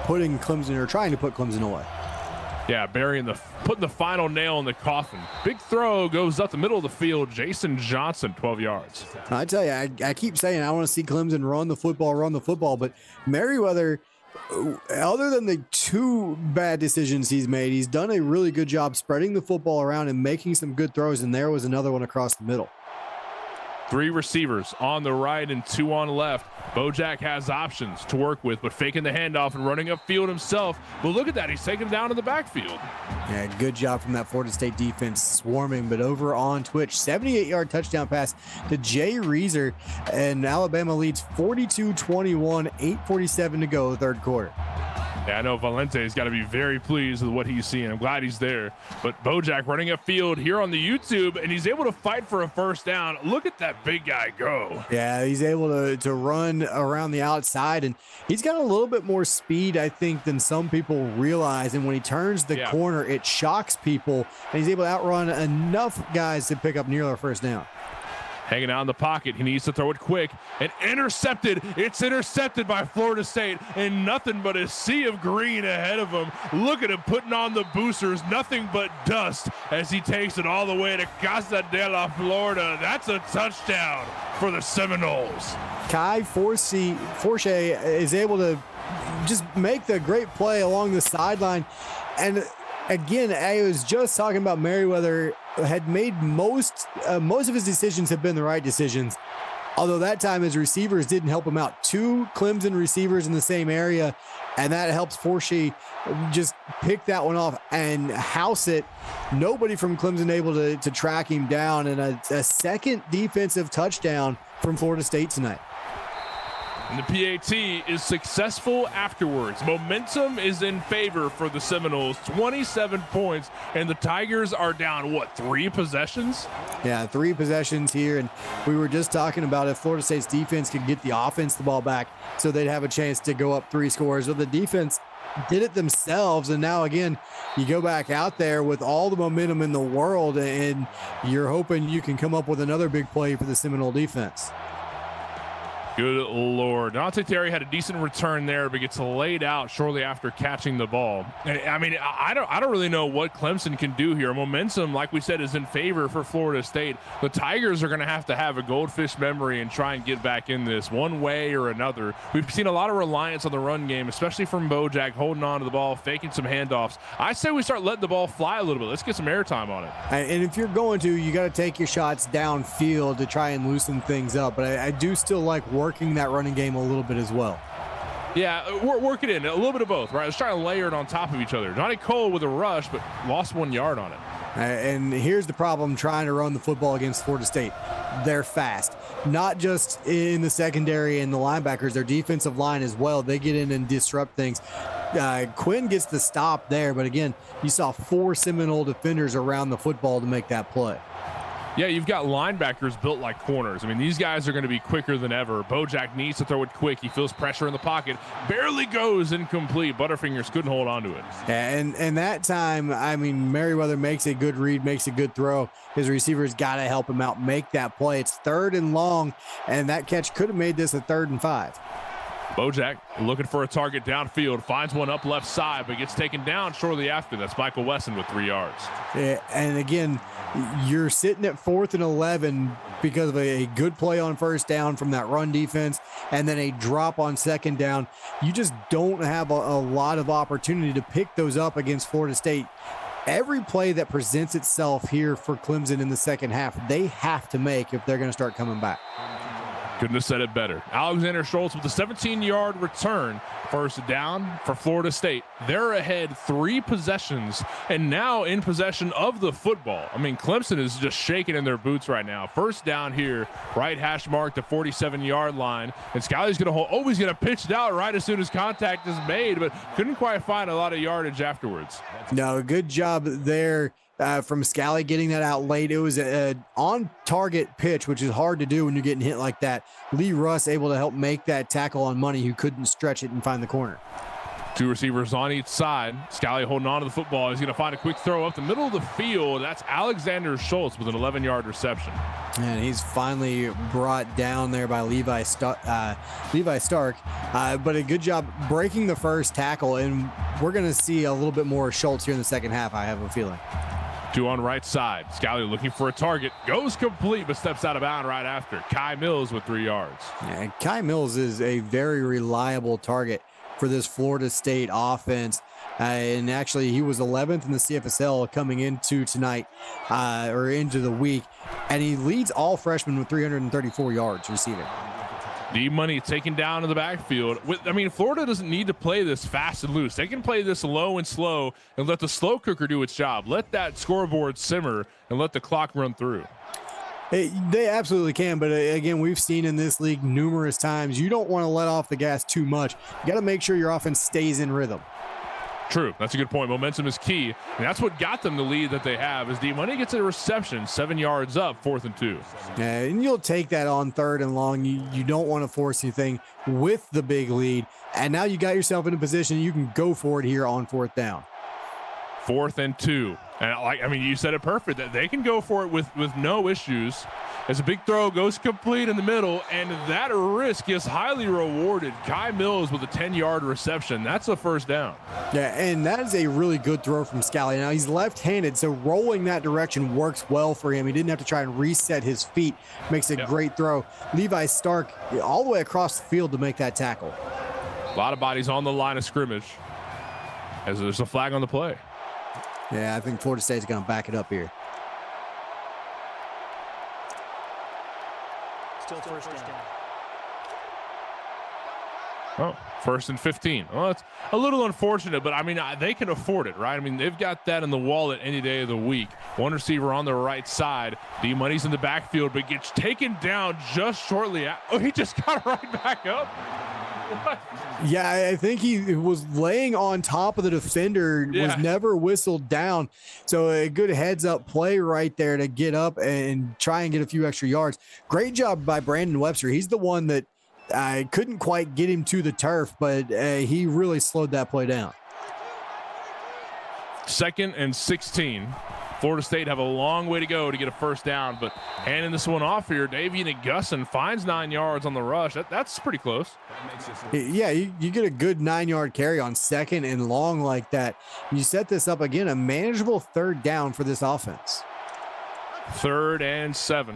putting Clemson, or trying to put Clemson away. Yeah, putting the final nail in the coffin. Big throw goes up the middle of the field. Jason Johnson, 12 yards. I tell you, I keep saying I want to see Clemson run the football, but Merriweather, other than the 2 bad decisions he's made, he's done a really good job spreading the football around and making some good throws, and there was another one across the middle. 3 receivers on the right and 2 on left. Bojack has options to work with, but faking the handoff and running upfield himself. But look at that. He's taken down in the backfield. Yeah, good job from that Florida State defense swarming. But over on Twitch, 78-yard touchdown pass to Jay Reeser, and Alabama leads 42-21, 8:47 to go, third quarter. Yeah, I know Valente's got to be very pleased with what he's seeing. I'm glad he's there. But Bojack running upfield here on the YouTube, and he's able to fight for a first down. Look at that big guy go. Yeah, he's able to run around the outside, and he's got a little bit more speed, I think, than some people realize. And when he turns the corner, it shocks people, and he's able to outrun enough guys to pick up nearly a first down. Hanging out in the pocket. He needs to throw it quick and intercepted. It's intercepted by Florida State, and nothing but a sea of green ahead of him. Look at him putting on the boosters. Nothing but dust as he takes it all the way to Casa de la Florida. That's a touchdown for the Seminoles. Kai Forche is able to just make the great play along the sideline. And again, I was just talking about Merriweather had made most of his decisions have been the right decisions. Although that time his receivers didn't help him out. 2 Clemson receivers in the same area, and that helps Forshee just pick that one off and house it. Nobody from Clemson able to track him down, and a second defensive touchdown from Florida State tonight. And the PAT is successful afterwards. Momentum is in favor for the Seminoles, 27 points, and the Tigers are down, 3 possessions? Yeah, 3 possessions here, and we were just talking about if Florida State's defense could get the offense the ball back so they'd have a chance to go up 3 scores. But the defense did it themselves, and now again, you go back out there with all the momentum in the world, and you're hoping you can come up with another big play for the Seminole defense. Good Lord. Dante Terry had a decent return there, but gets laid out shortly after catching the ball. And I mean, I don't really know what Clemson can do here. Momentum, like we said, is in favor for Florida State. The Tigers are going to have a goldfish memory and try and get back in this one way or another. We've seen a lot of reliance on the run game, especially from Bojack holding on to the ball, faking some handoffs. I say we start letting the ball fly a little bit. Let's get some airtime on it. And if you're going to, you got to take your shots downfield to try and loosen things up. But I do still like working that running game a little bit as well. Yeah, work it in. A little bit of both, right? Let's try to layer it on top of each other. Johnny Cole with a rush, but lost 1 yard on it. And here's the problem trying to run the football against Florida State. They're fast, not just in the secondary and the linebackers, their defensive line as well. They get in and disrupt things. Quinn gets the stop there, but again, you saw 4 Seminole defenders around the football to make that play. Yeah, you've got linebackers built like corners. I mean, these guys are going to be quicker than ever. Bojack needs to throw it quick. He feels pressure in the pocket. Barely goes incomplete. Butterfingers couldn't hold on to it. And that time, I mean, Merriweather makes a good read, makes a good throw. His receivers got to help him out, make that play. It's 3rd and long, and that catch could have made this a 3rd and 5. Bojack looking for a target downfield, finds one up left side, but gets taken down shortly after. That's Michael Wesson with 3 yards. Yeah, and again, you're sitting at 4th and 11 because of a good play on first down from that run defense and then a drop on second down. You just don't have a lot of opportunity to pick those up against Florida State. Every play that presents itself here for Clemson in the second half, they have to make if they're going to start coming back. Couldn't have said it better. Alexander Schultz with a 17-yard return. First down for Florida State. They're ahead 3 possessions and now in possession of the football. I mean, Clemson is just shaking in their boots right now. First down here, right hash mark, the 47-yard line. And Scalley's going to hold. Oh, he's going to pitch it out right as soon as contact is made, but couldn't quite find a lot of yardage afterwards. No, good job there. From Scalley getting that out late. It was an on-target pitch, which is hard to do when you're getting hit like that. Lee Russ able to help make that tackle on Money, who couldn't stretch it and find the corner. 2 receivers on each side. Scalley holding on to the football. He's going to find a quick throw up the middle of the field. That's Alexander Schultz with an 11-yard reception. And he's finally brought down there by Levi Stark. But a good job breaking the first tackle, and we're going to see a little bit more Schultz here in the second half, I have a feeling. 2 on right side. Scalley looking for a target. Goes complete, but steps out of bounds right after. Kai Mills with 3 yards. And Kai Mills is a very reliable target for this Florida State offense. And actually, he was 11th in the CFSL coming into tonight, or into the week. And he leads all freshmen with 334 yards receiving. D-Money taken down in the backfield. I mean, Florida doesn't need to play this fast and loose. They can play this low and slow and let the slow cooker do its job. Let that scoreboard simmer and let the clock run through. They absolutely can, but again, we've seen in this league numerous times, you don't want to let off the gas too much. You got to make sure your offense stays in rhythm. True. That's a good point. Momentum is key. And that's what got them the lead that they have as D-Money gets a reception, 7 yards up, 4th and 2. Yeah, and you'll take that on 3rd and long. You don't want to force anything with the big lead. And now you got yourself in a position you can go for it here on 4th down. 4th and 2. And I mean, you said it perfect that they can go for it with no issues. As a big throw goes complete in the middle, and that risk is highly rewarded. Kai Mills with a 10-yard reception. That's a first down. Yeah, and that is a really good throw from Scalley. Now, he's left-handed, so rolling that direction works well for him. He didn't have to try and reset his feet. Makes a great throw. Levi Stark all the way across the field to make that tackle. A lot of bodies on the line of scrimmage as there's a flag on the play. Yeah, I think Florida State's going to back it up here. Still first down. Oh, 1st and 15. Well, it's a little unfortunate, but I mean, they can afford it, right? I mean, they've got that in the wallet any day of the week. One receiver on the right side. D-Money's in the backfield, but gets taken down just shortly. Oh, he just got right back up. What? Yeah, I think he was laying on top of the defender, was never whistled down. So a good heads-up play right there to get up and try and get a few extra yards. Great job by Brandon Webster. He's the one that I couldn't quite get him to the turf, but he really slowed that play down. 2nd and 16. Florida State have a long way to go to get a first down, but handing this one off here, Davian Gusson finds 9 yards on the rush. That's pretty close. Yeah, you get a good 9-yard carry on 2nd and long like that. You set this up again, a manageable 3rd down for this offense. 3rd and 7.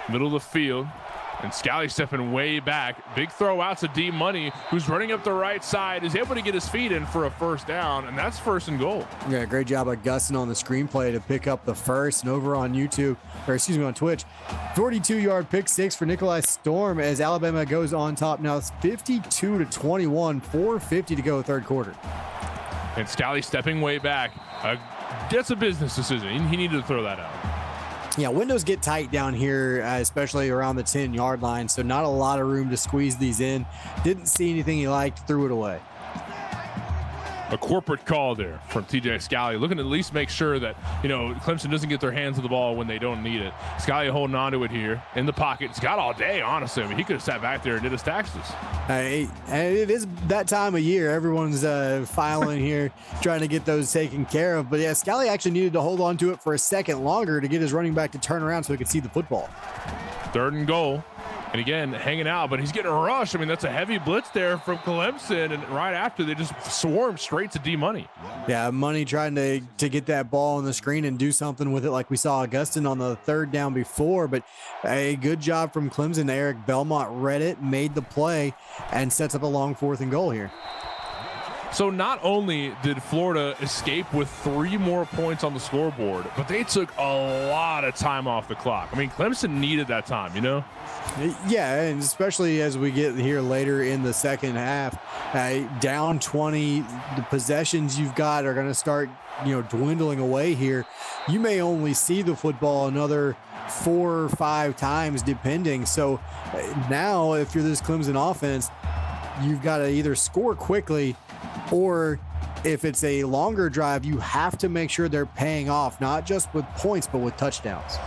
Middle of the field. And Scalley stepping way back. Big throw out to D-Money, who's running up the right side, is able to get his feet in for a first down, and that's 1st and goal. Yeah, great job by Gusson on the screenplay to pick up the first. And over on YouTube, or excuse me, on Twitch, 42-yard pick 6 for Nikolai Storm as Alabama goes on top. Now it's 52-21, 4:50 to go, 3rd quarter. And Scalley stepping way back. That's a business decision. He needed to throw that out. Yeah, windows get tight down here, especially around the 10-yard line, so not a lot of room to squeeze these in. Didn't see anything he liked, threw it away. A corporate call there from TJ Scally, looking to at least make sure that, Clemson doesn't get their hands on the ball when they don't need it. Scally holding on to it here in the pocket. He's got all day, honestly. I mean, he could have sat back there and did his taxes. And it is that time of year. Everyone's filing here, trying to get those taken care of. But yeah, Scally actually needed to hold on to it for a second longer to get his running back to turn around so he could see the football. 3rd and goal. And again, hanging out, but he's getting rushed. I mean, that's a heavy blitz there from Clemson. And right after, they just swarm straight to D-Money. Yeah, Money trying to get that ball on the screen and do something with it like we saw Augustin on the 3rd down before. But a good job from Clemson. Eric Belmont read it, made the play, and sets up a long 4th and goal here. So not only did Florida escape with 3 more points on the scoreboard, but they took a lot of time off the clock. I mean, Clemson needed that time, Yeah, and especially as we get here later in the second half, down 20, the possessions you've got are going to start, dwindling away here. You may only see the football another 4 or 5 times depending. So now if you're this Clemson offense, you've got to either score quickly, or if it's a longer drive, you have to make sure they're paying off, not just with points, but with touchdowns.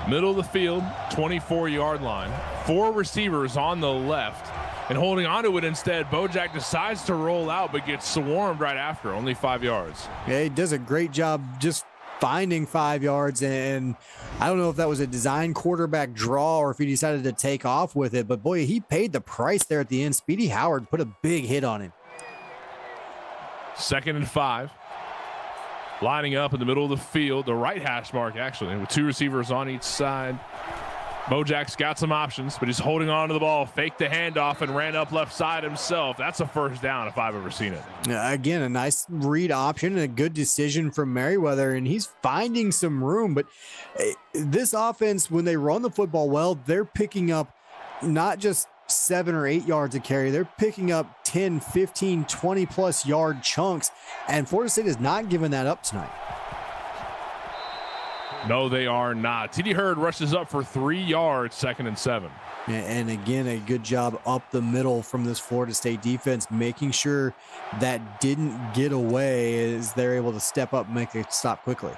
Middle of the field, 24-yard line. 4 receivers on the left. And holding onto it instead, Bojack decides to roll out, but gets swarmed right after, only 5 yards. Yeah, he does a great job just finding 5 yards, and I don't know if that was a design quarterback draw or if he decided to take off with it, but boy, he paid the price there at the end. Speedy Howard put a big hit on him. 2nd and 5. Lining up in the middle of the field, the right hash mark actually, with 2 receivers on each side. Bojack's got some options, but he's holding on to the ball, faked the handoff, and ran up left side himself. That's a 1st down if I've ever seen it. Again, a nice read option and a good decision from Merriweather, and he's finding some room. But this offense, when they run the football well, they're picking up not just 7 or 8 yards a carry. They're picking up 10, 15, 20 plus yard chunks, and Florida State is not giving that up tonight. No, they are not. TD Hurd rushes up for 3 yards, 2nd and 7. And again, a good job up the middle from this Florida State defense, making sure that didn't get away as they're able to step up and make it stop quickly.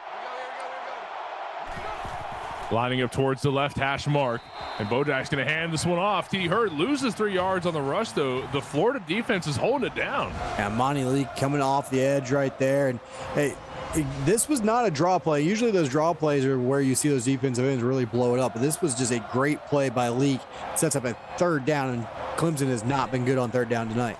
Lining up towards the left hash mark, and Bojack's going to hand this one off. TD Hurd loses 3 yards on the rush, though. The Florida defense is holding it down. And Monty Lee coming off the edge right there. And hey, this was not a draw play. Usually those draw plays are where you see those defensive ends really blow it up. But this was just a great play by Leak. Sets up a 3rd down, and Clemson has not been good on 3rd down tonight.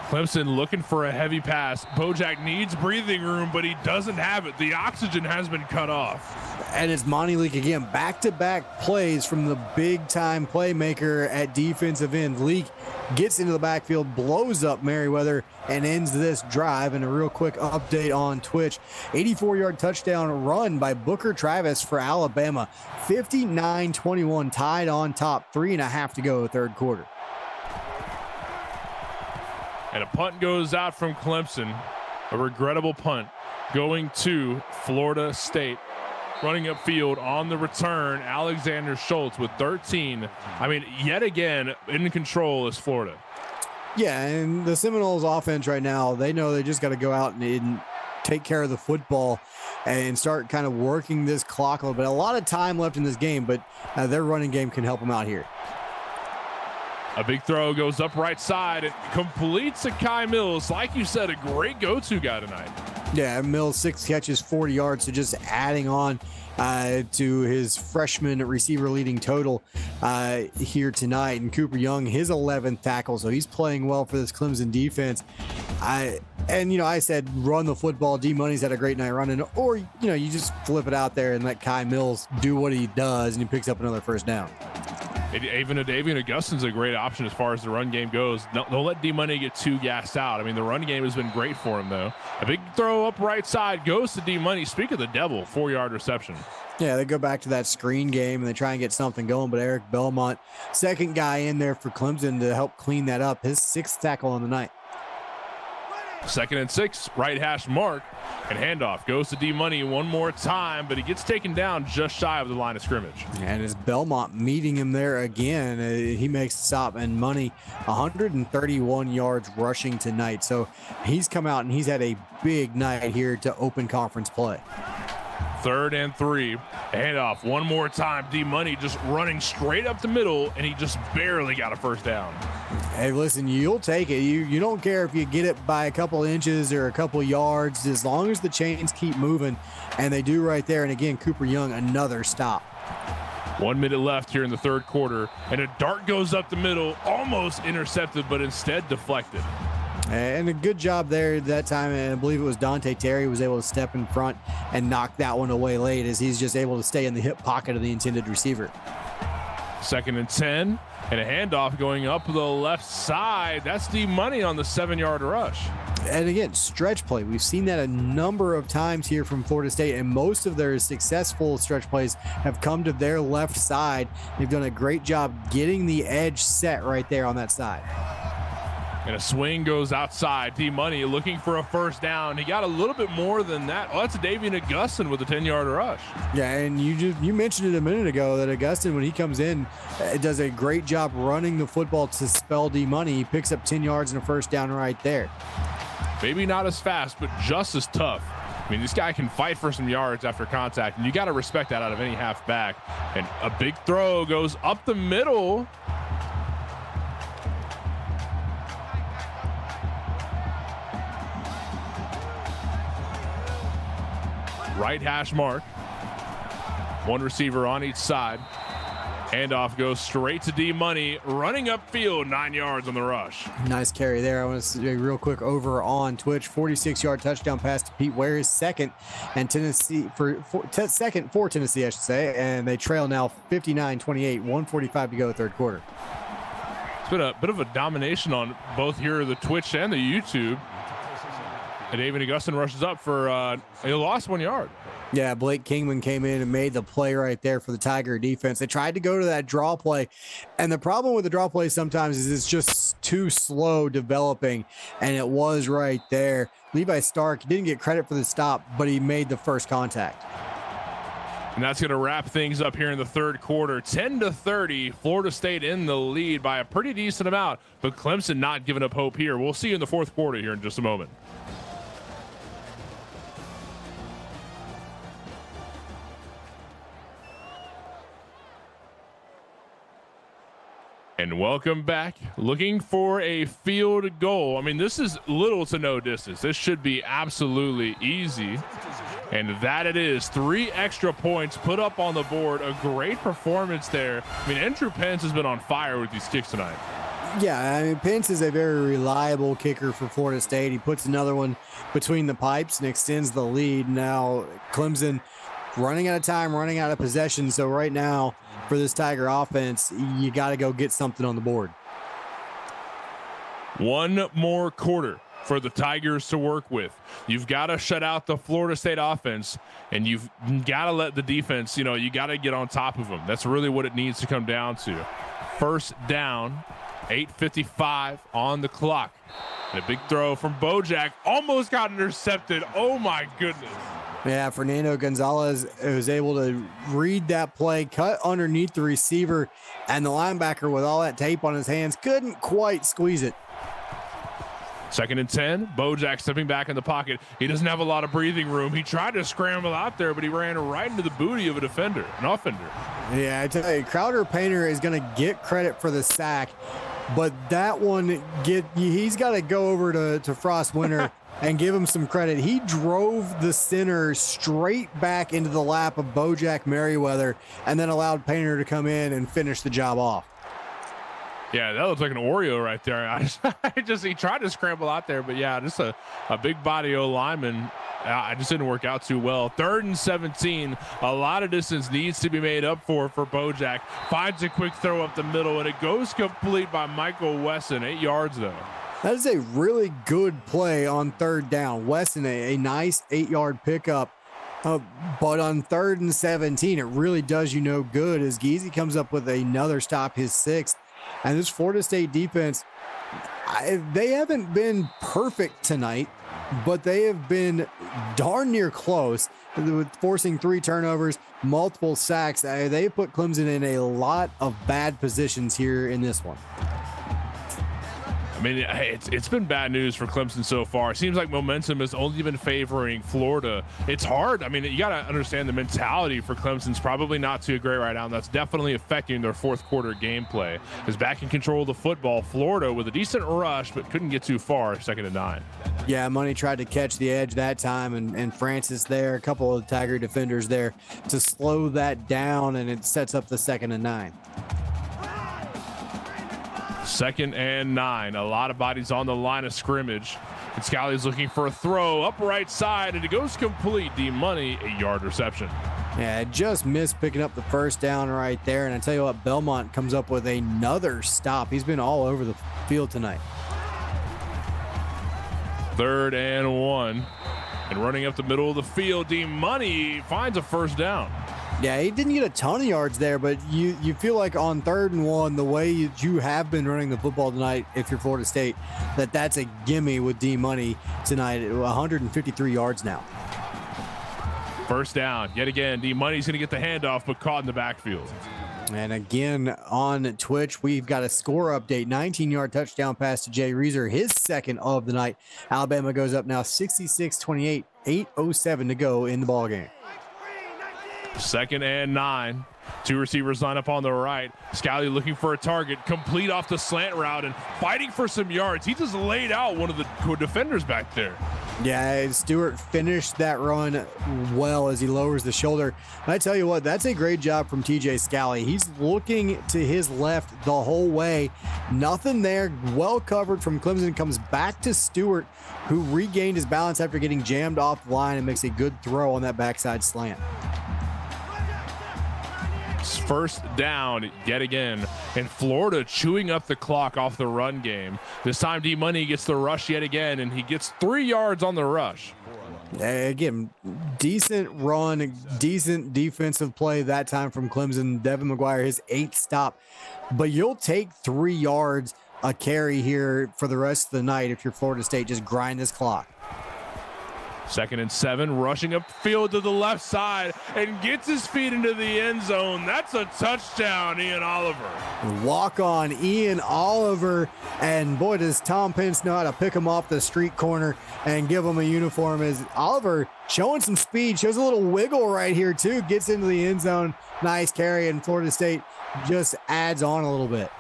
Clemson looking for a heavy pass. Bojack needs breathing room, but he doesn't have it. The oxygen has been cut off. And it's Monty Leak again, back-to-back plays from the big-time playmaker at defensive end. Leak gets into the backfield, blows up Merriweather, and ends this drive. And a real quick update on Twitch, 84-yard touchdown run by Booker Travis for Alabama. 59-21, tied on top, 3.5 to go, 3rd quarter. And a punt goes out from Clemson, a regrettable punt going to Florida State. Running upfield on the return, Alexander Schultz with 13. I mean, yet again, in control is Florida. Yeah, and the Seminoles offense right now, they know they just got to go out and take care of the football and start kind of working this clock a little bit. A lot of time left in this game, but their running game can help them out here. A big throw goes up right side. It completes to Kai Mills. Like you said, a great go-to guy tonight. Yeah, Mills 6 catches, 40 yards, so just adding on to his freshman receiver leading total here tonight. And Cooper Young, his 11th tackle, so he's playing well for this Clemson defense. I said run the football. D-Money's had a great night running, or you just flip it out there and let Kai Mills do what he does, and he picks up another 1st down. Even Augustin's a great option as far as the run game goes. Don't let D-Money get too gassed out. I mean, the run game has been great for him, though. A big throw up right side goes to D-Money. Speak of the devil, 4-yard reception. Yeah, they go back to that screen game, and they try and get something going, but Eric Belmont, 2nd guy in there for Clemson to help clean that up. His 6th tackle on the night. 2nd and 6, right hash mark, and handoff goes to D-Money one more time, but he gets taken down just shy of the line of scrimmage. And it's Belmont meeting him there again. He makes the stop, and Money 131 yards rushing tonight. So he's come out and he's had a big night here to open conference play. 3rd and 3, handoff one more time. D-Money just running straight up the middle, and he just barely got a first down. Hey, listen, you'll take it. You don't care if you get it by a couple inches or a couple yards, as long as the chains keep moving, and they do right there. And again, Cooper Young, another stop. 1 minute left here in the 3rd quarter, and a dart goes up the middle, almost intercepted, but instead deflected. And a good job there that time, and I believe it was Dante Terry was able to step in front and knock that one away late, as he's just able to stay in the hip pocket of the intended receiver. 2nd and 10, and a handoff going up the left side. That's D-Money on the 7-yard rush. And again, stretch play. We've seen that a number of times here from Florida State, and most of their successful stretch plays have come to their left side. They've done a great job getting the edge set right there on that side. And a swing goes outside. D-Money looking for a first down. He got a little bit more than that. Oh, that's Davian Augustin with a 10-yard rush. Yeah, and you mentioned it a minute ago that Augustin, when he comes in, does a great job running the football to spell D-Money. He picks up 10 yards and a first down right there. Maybe not as fast, but just as tough. I mean, this guy can fight for some yards after contact, and you got to respect that out of any halfback. And a big throw goes up the middle. Right hash mark. One receiver on each side. Handoff goes straight to D-Money, running upfield, 9 yards on the rush. Nice carry there. I want to say real quick over on Twitch, 46-yard touchdown pass to Pete Ware, second for Tennessee, I should say, and they trail now 59-28, 1:45 to go, 3rd quarter. It's been a bit of a domination on both here, the Twitch and the YouTube. And David Augustin rushes up for he lost 1 yard. Yeah, Blake Kingman came in and made the play right there for the Tiger defense. They tried to go to that draw play, and the problem with the draw play sometimes is it's just too slow developing, and it was right there. Levi Stark didn't get credit for the stop, but he made the first contact. And that's going to wrap things up here in the 3rd quarter. 10-30, Florida State in the lead by a pretty decent amount, but Clemson not giving up hope here. We'll see you in the 4th quarter here in just a moment. And welcome back. Looking for a field goal. I mean, this is little to no distance. This should be absolutely easy. And that it is. 3 extra points put up on the board. A great performance there. I mean, Andrew Pence has been on fire with these kicks tonight. Yeah, I mean, Pence is a very reliable kicker for Florida State. He puts another one between the pipes and extends the lead. Now, Clemson running out of time, running out of possession. So right now, for this Tiger offense, you got to go get something on the board. 1 more quarter for the Tigers to work with. You've got to shut out the Florida State offense, and you've got to let the defense, you got to get on top of them. That's really what it needs to come down to. First down, 8:55 on the clock. And a big throw from Bojack almost got intercepted. Oh my goodness. Yeah, Fernando Gonzalez was able to read that play, cut underneath the receiver, and the linebacker with all that tape on his hands couldn't quite squeeze it. 2nd and 10, Bojack stepping back in the pocket. He doesn't have a lot of breathing room. He tried to scramble out there, but he ran right into the booty of an offender. Yeah, I tell you, Crowder Painter is going to get credit for the sack, but that one, he's got to go over to Frost Winter and give him some credit. He drove the center straight back into the lap of Bojack Merriweather and then allowed Painter to come in and finish the job off. Yeah, that looks like an Oreo right there. He tried to scramble out there, but yeah, just a big body O lineman. I just didn't work out too well. 3rd and 17. A lot of distance needs to be made up for Bojack. Finds a quick throw up the middle, and it goes complete by Michael Wesson. 8 yards, though. That is a really good play on 3rd down. Weston, a nice 8-yard pickup. But on 3rd and 17, it really does good as Geezy comes up with another stop, his 6th. And this Florida State defense, They haven't been perfect tonight, but they have been darn near close with forcing 3 turnovers, multiple sacks. They put Clemson in a lot of bad positions here in this one. I mean, it's been bad news for Clemson so far. It seems like momentum has only been favoring Florida. It's hard. I mean, you got to understand the mentality for Clemson's probably not too great right now. And that's definitely affecting their fourth quarter gameplay. Is back in control of the football. Florida with a decent rush, but couldn't get too far. 2nd and 9. Yeah, Money tried to catch the edge that time, and Francis there, a couple of Tiger defenders there to slow that down, and it sets up the 2nd and 9. 2nd and 9. A lot of bodies on the line of scrimmage. And Scally's looking for a throw up right side, and it goes complete. D-Money, 8-yard reception. Yeah, just missed picking up the first down right there. And I tell you what, Belmont comes up with another stop. He's been all over the field tonight. 3rd and 1. And running up the middle of the field, D-Money finds a first down. Yeah, he didn't get a ton of yards there, but you feel like on 3rd and 1, the way you have been running the football tonight, if you're Florida State, that's a gimme with D-Money tonight. 153 yards now. First down. Yet again, D-Money's going to get the handoff, but caught in the backfield. And again, on Twitch, we've got a score update. 19-yard touchdown pass to Jay Reeser, his 2nd of the night. Alabama goes up now 66-28, 8:07 to go in the ballgame. 2nd and 9. 2 receivers line up on the right. Scally looking for a target, complete off the slant route and fighting for some yards. He just laid out one of the defenders back there. Yeah, Stewart finished that run well as he lowers the shoulder. And I tell you what, that's a great job from TJ Scally. He's looking to his left the whole way. Nothing there. Well covered from Clemson. Comes back to Stewart, who regained his balance after getting jammed off the line and makes a good throw on that backside slant. First down yet again, and Florida chewing up the clock off the run game. This time D-Money gets the rush yet again, and he gets 3 yards on the rush. Again, decent run, decent defensive play that time from Clemson. Devin McGuire, his 8th stop, but you'll take 3 yards a carry here for the rest of the night if you're Florida State. Just grind this clock. 2nd and 7, rushing upfield to the left side and gets his feet into the end zone. That's a touchdown, Ian Oliver. Walk on Ian Oliver, and boy, does Tom Pence know how to pick him off the street corner and give him a uniform. As Oliver showing some speed, shows a little wiggle right here too, gets into the end zone. Nice carry, and Florida State just adds on a little bit.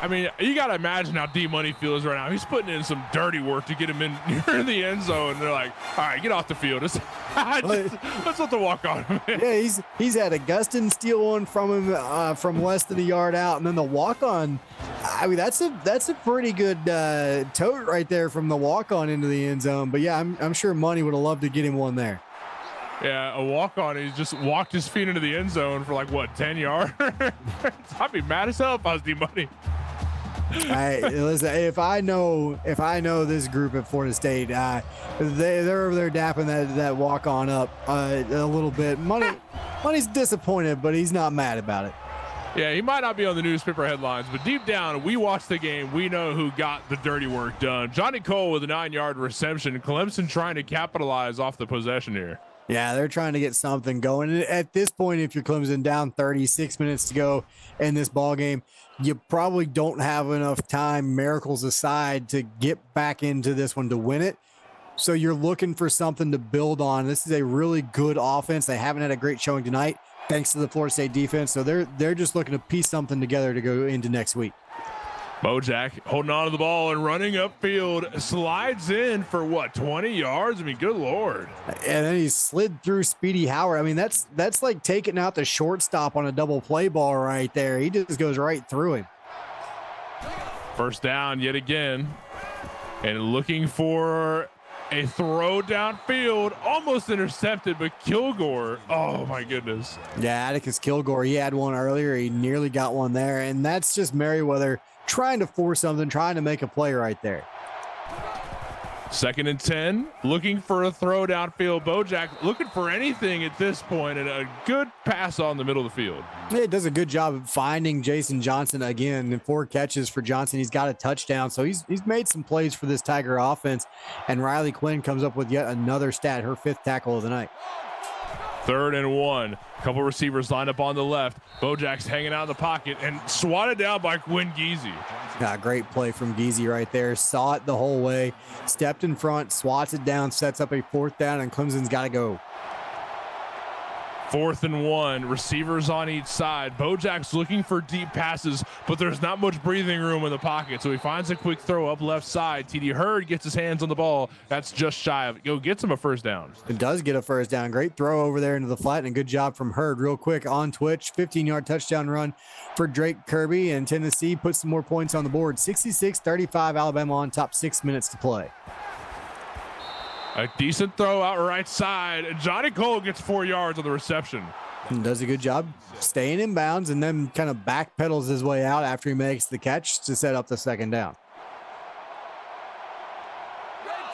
I mean, you got to imagine how D-Money feels right now. He's putting in some dirty work to get him in near the end zone. They're like, all right, get off the field. Let's let the walk on him. Yeah, he's had Augustin steal one from him from less than a yard out, and then the walk-on. I mean, that's a pretty good tote right there from the walk-on into the end zone. But yeah, I'm sure Money would have loved to get him one there. Yeah, a walk-on. He's just walked his feet into the end zone for like, what, 10 yards? I'd be mad as hell if I was D-Money. Listen, if I know this group at Florida State, they're over there dapping that walk on up a little bit. Money's disappointed, but he's not mad about it. Yeah, he might not be on the newspaper headlines, but deep down, we watched the game. We know who got the dirty work done. Johnny Cole with a 9-yard reception. Clemson trying to capitalize off the possession here. Yeah, they're trying to get something going. And at this point, if you're Clemson down 36 minutes to go in this ball game, you probably don't have enough time, miracles aside, to get back into this one to win it. So you're looking for something to build on. This is a really good offense. They haven't had a great showing tonight, thanks to the Florida State defense. So they're just looking to piece something together to go into next week. Bojack holding on to the ball and running upfield, slides in for what, 20 yards? I mean, good Lord. And then he slid through Speedy Howard. I mean, that's like taking out the shortstop on a double play ball right there. He just goes right through him. First down yet again. And looking for a throw downfield, almost intercepted, but Kilgore, oh my goodness. Yeah, Atticus Kilgore, he had one earlier. He nearly got one there. And that's just Merriweather trying to force something, trying to make a play right there. 2nd and 10, looking for a throw downfield. Bojack looking for anything at this point, and a good pass on the middle of the field. It does a good job of finding Jason Johnson again. And 4 catches for Johnson. He's got a touchdown, so he's made some plays for this Tiger offense. And Riley Quinn comes up with yet another stat, her 5th tackle of the night. 3rd and 1. Couple receivers lined up on the left. Bojack's hanging out in the pocket and swatted down by Quinn Geezy. Great play from Geezy right there. Saw it the whole way. Stepped in front, swats it down, sets up a 4th down, and Clemson's got to go. 4th and 1, receivers on each side. Bojack's looking for deep passes, but there's not much breathing room in the pocket, so he finds a quick throw up left side. TD Hurd gets his hands on the ball. That's just shy of it. Gets him a 1st down. It does get a 1st down. Great throw over there into the flat, and a good job from Hurd. Real quick on Twitch, 15-yard touchdown run for Drake Kirby, and Tennessee puts some more points on the board. 66-35, Alabama on top, 6 minutes to play. A decent throw out right side. Johnny Cole gets 4 yards on the reception. And does a good job staying in bounds and then kind of backpedals his way out after he makes the catch to set up the 2nd down.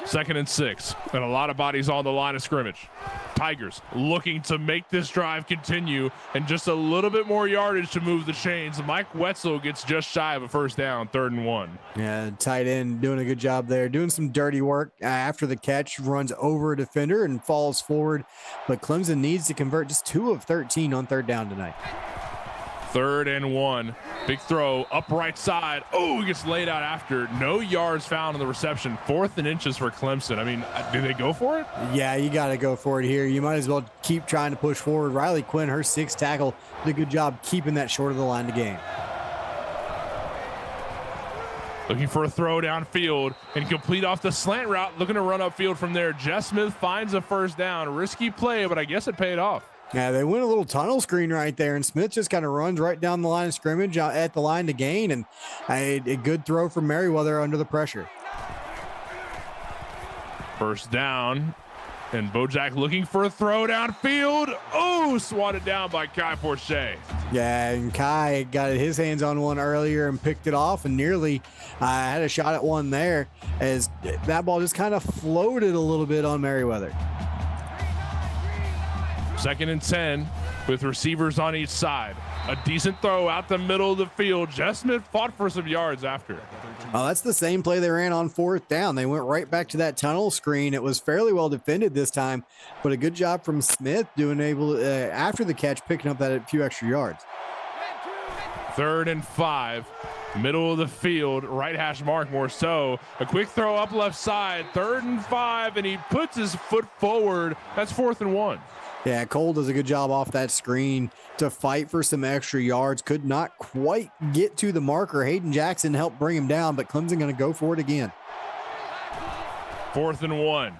2nd and 6, and a lot of bodies on the line of scrimmage. Tigers looking to make this drive continue, and just a little bit more yardage to move the chains. Mike Wetzel gets just shy of a 1st down, 3rd and 1. Yeah, tight end doing a good job there, doing some dirty work after the catch, runs over a defender and falls forward. But Clemson needs to convert just 2 of 13 on 3rd down tonight. 3rd and 1. Big throw up right side. Oh, he gets laid out after. No yards found on the reception. 4th and inches for Clemson. I mean, do they go for it? Yeah, you got to go for it here. You might as well keep trying to push forward. Riley Quinn, her 6th tackle, did a good job keeping that short of the line to gain. Looking for a throw downfield and complete off the slant route. Looking to run upfield from there. Jess Smith finds a 1st down. Risky play, but I guess it paid off. Yeah, they went a little tunnel screen right there, and Smith just kind of runs right down the line of scrimmage at the line to gain, and a good throw from Merriweather under the pressure. 1st down, and Bojack looking for a throw downfield. Oh, swatted down by Kai Porche. Yeah, and Kai got his hands on one earlier and picked it off and nearly had a shot at one there as that ball just kind of floated a little bit on Merriweather. 2nd and 10 with receivers on each side. A decent throw out the middle of the field. Jess Smith fought for some yards after. Oh, that's the same play they ran on 4th down. They went right back to that tunnel screen. It was fairly well defended this time, but a good job from Smith doing after the catch, picking up that few extra yards. 3rd and 5, middle of the field, right hash mark more so. A quick throw up left side, 3rd and 5, and he puts his foot forward. That's 4th and 1. Yeah, Cole does a good job off that screen to fight for some extra yards. Could not quite get to the marker. Hayden Jackson helped bring him down, but Clemson going to go for it again. 4th and 1.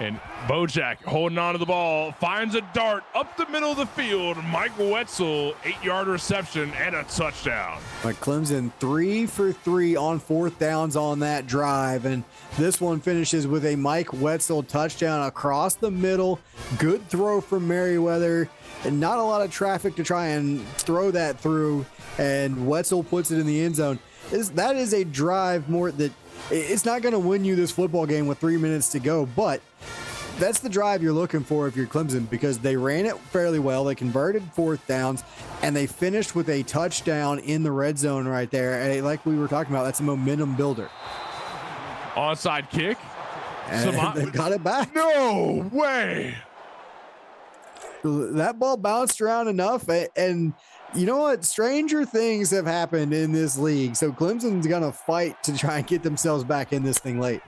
And Bojack holding on to the ball, finds a dart up the middle of the field. Mike Wetzel, 8-yard reception and a touchdown. But Clemson 3 for 3 on 4th downs on that drive. And this one finishes with a Mike Wetzel touchdown across the middle. Good throw from Merriweather and not a lot of traffic to try and throw that through. And Wetzel puts it in the end zone. That is a drive more that it's not going to win you this football game with 3 minutes to go, but that's the drive you're looking for if you're Clemson, because they ran it fairly well. They converted 4th downs, and they finished with a touchdown in the red zone right there. And like we were talking about, that's a momentum builder. Onside kick. And they got it back. No way. That ball bounced around enough, and you know what? Stranger things have happened in this league. So Clemson's going to fight to try and get themselves back in this thing late.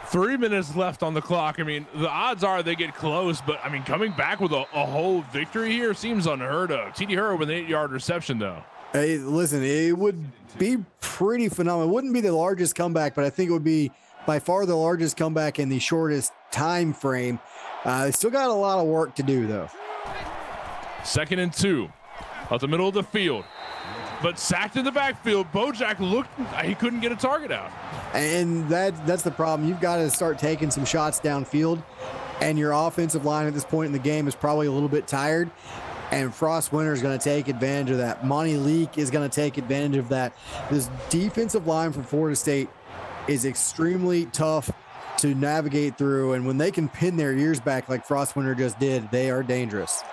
3 minutes left on the clock. I mean, the odds are they get close, but I mean, coming back with a whole victory here seems unheard of. TD Hurd with an 8-yard reception, though. Hey, listen, it would be pretty phenomenal. It wouldn't be the largest comeback, but I think it would be by far the largest comeback in the shortest time frame. They still got a lot of work to do, though. 2nd and 2. Out the middle of the field, but sacked in the backfield. Bojack looked, he couldn't get a target out. And that's the problem. You've got to start taking some shots downfield, and your offensive line at this point in the game is probably a little bit tired, and Frost Winter is going to take advantage of that. Monty Leak is going to take advantage of that. This defensive line from Florida State is extremely tough to navigate through. And when they can pin their ears back like Frostwinter just did, they are dangerous.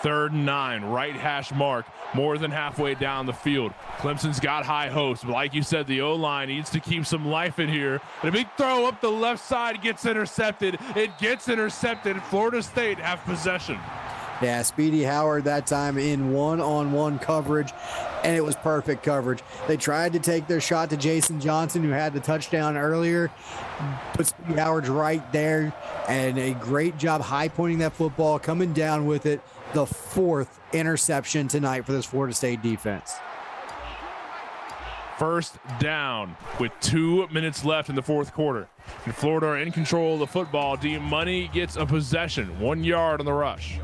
3rd and 9, right hash mark, more than halfway down the field. Clemson's got high hopes, but like you said, the O-line needs to keep some life in here. And a big throw up the left side gets intercepted. It gets intercepted. Florida State have possession. Yeah, Speedy Howard that time in one-on-one coverage, and it was perfect coverage. They tried to take their shot to Jason Johnson, who had the touchdown earlier. Put Speedy Howard right there, and a great job high-pointing that football, coming down with it. The 4th interception tonight for this Florida State defense. 1st down with 2 minutes left in the 4th quarter. And Florida are in control of the football. D-Money gets a possession, 1 yard on the rush.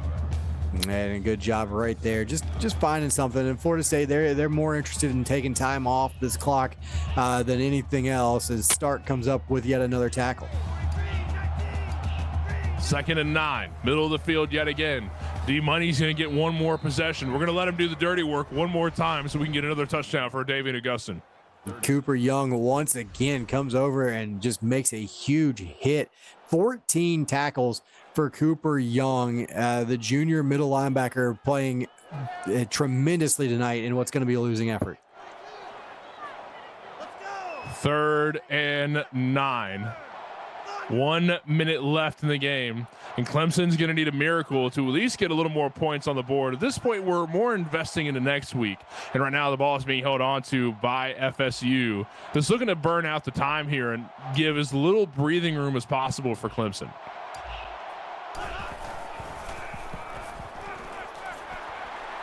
And a good job right there, just finding something. And Florida State, they're more interested in taking time off this clock than anything else, as Stark comes up with yet another tackle. 2nd and 9, middle of the field yet again. D-Money's going to get one more possession. We're going to let him do the dirty work one more time so we can get another touchdown for Davian Augustin. Cooper Young once again comes over and just makes a huge hit. 14 tackles for Cooper Young, the junior middle linebacker, playing tremendously tonight in what's going to be a losing effort. 3rd and 9. 1 minute left in the game, and Clemson's going to need a miracle to at least get a little more points on the board. At this point, we're more investing into next week, and right now the ball is being held on to by FSU. Just looking to burn out the time here and give as little breathing room as possible for Clemson.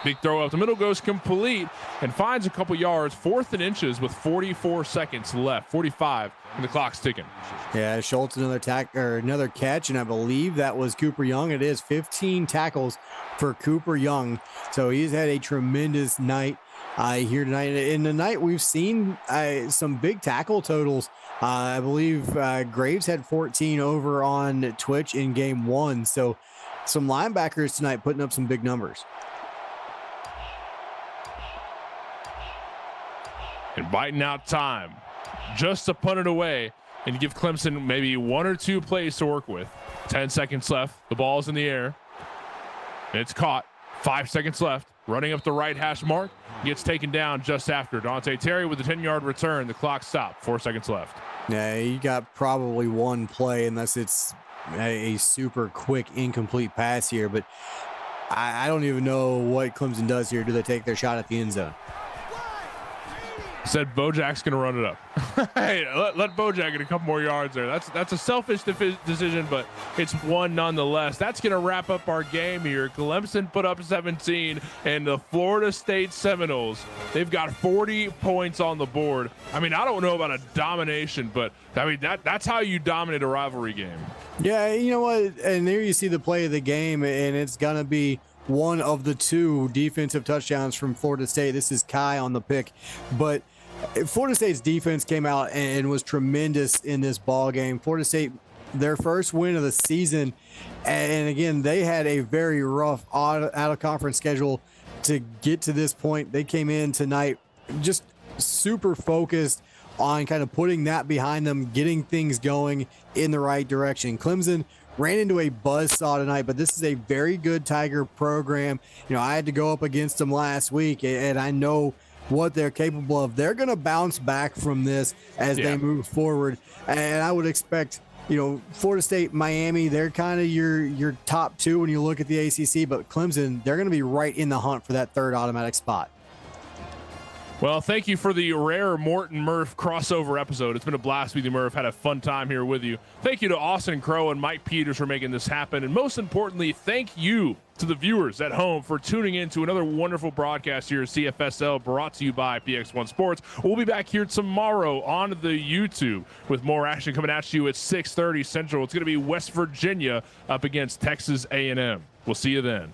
Big throw up the middle, goes complete and finds a couple yards. 4th and inches with 44 seconds left, 45, and the clock's ticking. Yeah, Schultz another catch, and I believe that was Cooper Young. It is 15 tackles for Cooper Young, so he's had a tremendous night here tonight. In the night, we've seen some big tackle totals. I believe Graves had 14 over on Twitch in game 1, so some linebackers tonight putting up some big numbers. And biting out time just to punt it away and give Clemson maybe 1 or 2 plays to work with. 10 seconds left. The ball's in the air. It's caught. 5 seconds left. Running up the right hash mark. Gets taken down just after. Dante Terry with a 10-yard return. The clock stopped. 4 seconds left. Yeah, you got probably one play unless it's a super quick incomplete pass here. But I don't even know what Clemson does here. Do they take their shot at the end zone? Said Bojack's going to run it up. Hey, let Bojack get a couple more yards there. That's a selfish decision, but it's one nonetheless. That's going to wrap up our game here. Clemson put up 17, and the Florida State Seminoles, they've got 40 points on the board. I mean, I don't know about a domination, but I mean that's how you dominate a rivalry game. Yeah, you know what? And there you see the play of the game, and it's going to be one of the 2 defensive touchdowns from Florida State. This is Kai on the pick, but Florida State's defense came out and was tremendous in this ball game. Florida State, their first win of the season, and again, they had a very rough out of conference schedule to get to this point. They came in tonight just super focused on kind of putting that behind them, getting things going in the right direction. Clemson ran into a buzzsaw tonight, but this is a very good Tiger program. You know, I had to go up against them last week, and I know what they're capable of. They're going to bounce back from this as they move forward. And I would expect, you know, Florida State, Miami, they're kind of your top 2 when you look at the ACC, but Clemson, they're going to be right in the hunt for that 3rd automatic spot. Well, thank you for the rare Morton Murph crossover episode. It's been a blast with you, Murph. Had a fun time here with you. Thank you to Austin Crow and Mike Peters for making this happen. And most importantly, thank you to the viewers at home for tuning in to another wonderful broadcast here at CFSL, brought to you by PX1 Sports. We'll be back here tomorrow on the YouTube with more action coming at you at 6:30 Central. It's going to be West Virginia up against Texas A&M. We'll see you then.